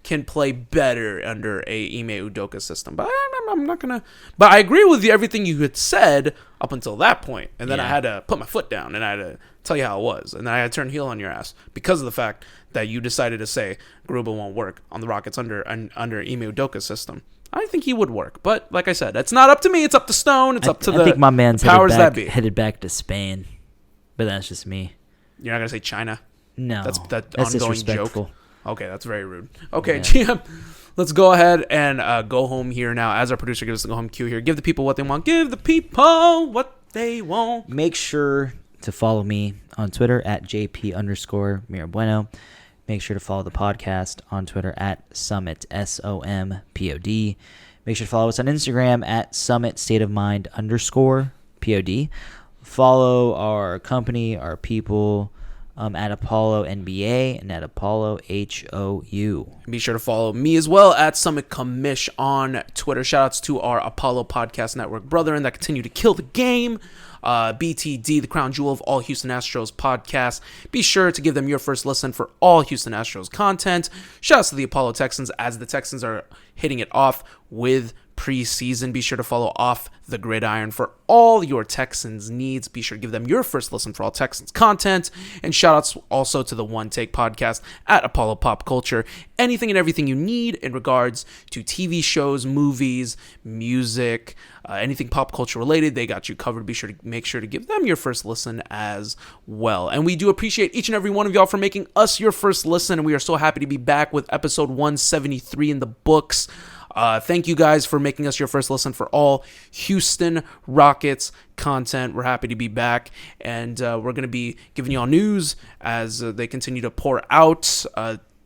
S2: can play better under a Ime Udoka system. But I'm not going to... But I agree with everything you had said up until that point. And then I had to put my foot down and I had to tell you how it was. And then I had to turn heel on your ass because of the fact that you decided to say Garuba won't work on the Rockets under Ime Udoka's system. I think he would work. But like I said, it's not up to me. It's up to Stone. It's up to the
S1: I think my man's
S2: powers that be.
S1: headed back to Spain. But that's just me.
S2: You're not going to say China?
S1: No.
S2: That's ongoing
S1: disrespectful.
S2: joke. Okay, that's very rude. Okay, GM, let's go ahead and go home here now. As our producer gives us the go home cue here, give the people what they want. Give the people what they want.
S1: Make sure to follow me on Twitter at JP_Mirabueno. Make sure to follow the podcast on Twitter at Summit, SOMPOD. Make sure to follow us on Instagram at Summit State of Mind _POD. Follow our company, our people, at Apollo NBA and at Apollo HOU.
S2: Be sure to follow me as well at Summit Commish on Twitter. Shoutouts to our Apollo Podcast Network brethren that continue to kill the game. BTD, the crown jewel of all Houston Astros podcasts. Be sure to give them your first listen for all Houston Astros content. Shoutouts to the Apollo Texans as the Texans are hitting it off with preseason. Be sure to follow Off the Gridiron for all your Texans needs. Be sure to give them your first listen for all Texans content. And shoutouts also to the One Take podcast at Apollo Pop Culture. Anything and everything you need in regards to TV shows, movies, music, anything pop culture related, they got you covered. Be sure to make sure to give them your first listen as well. And we do appreciate each and every one of y'all for making us your first listen. And we are so happy to be back with episode 173 in the books. Thank you guys for making us your first listen for all Houston Rockets content. We're happy to be back, and we're going to be giving y'all news as they continue to pour out.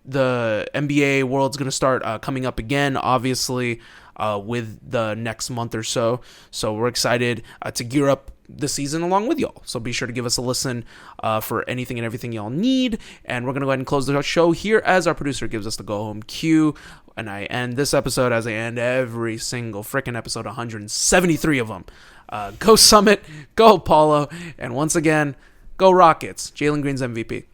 S2: The NBA world's going to start coming up again, obviously, with the next month or so. So we're excited to gear up the season along with y'all. So be sure to give us a listen for anything and everything y'all need. And we're going to go ahead and close the show here as our producer gives us the go home cue. And I end this episode as I end every single freaking episode, 173 of them. Go Summit, go Apollo, and once again, go Rockets. Jalen Green's MVP.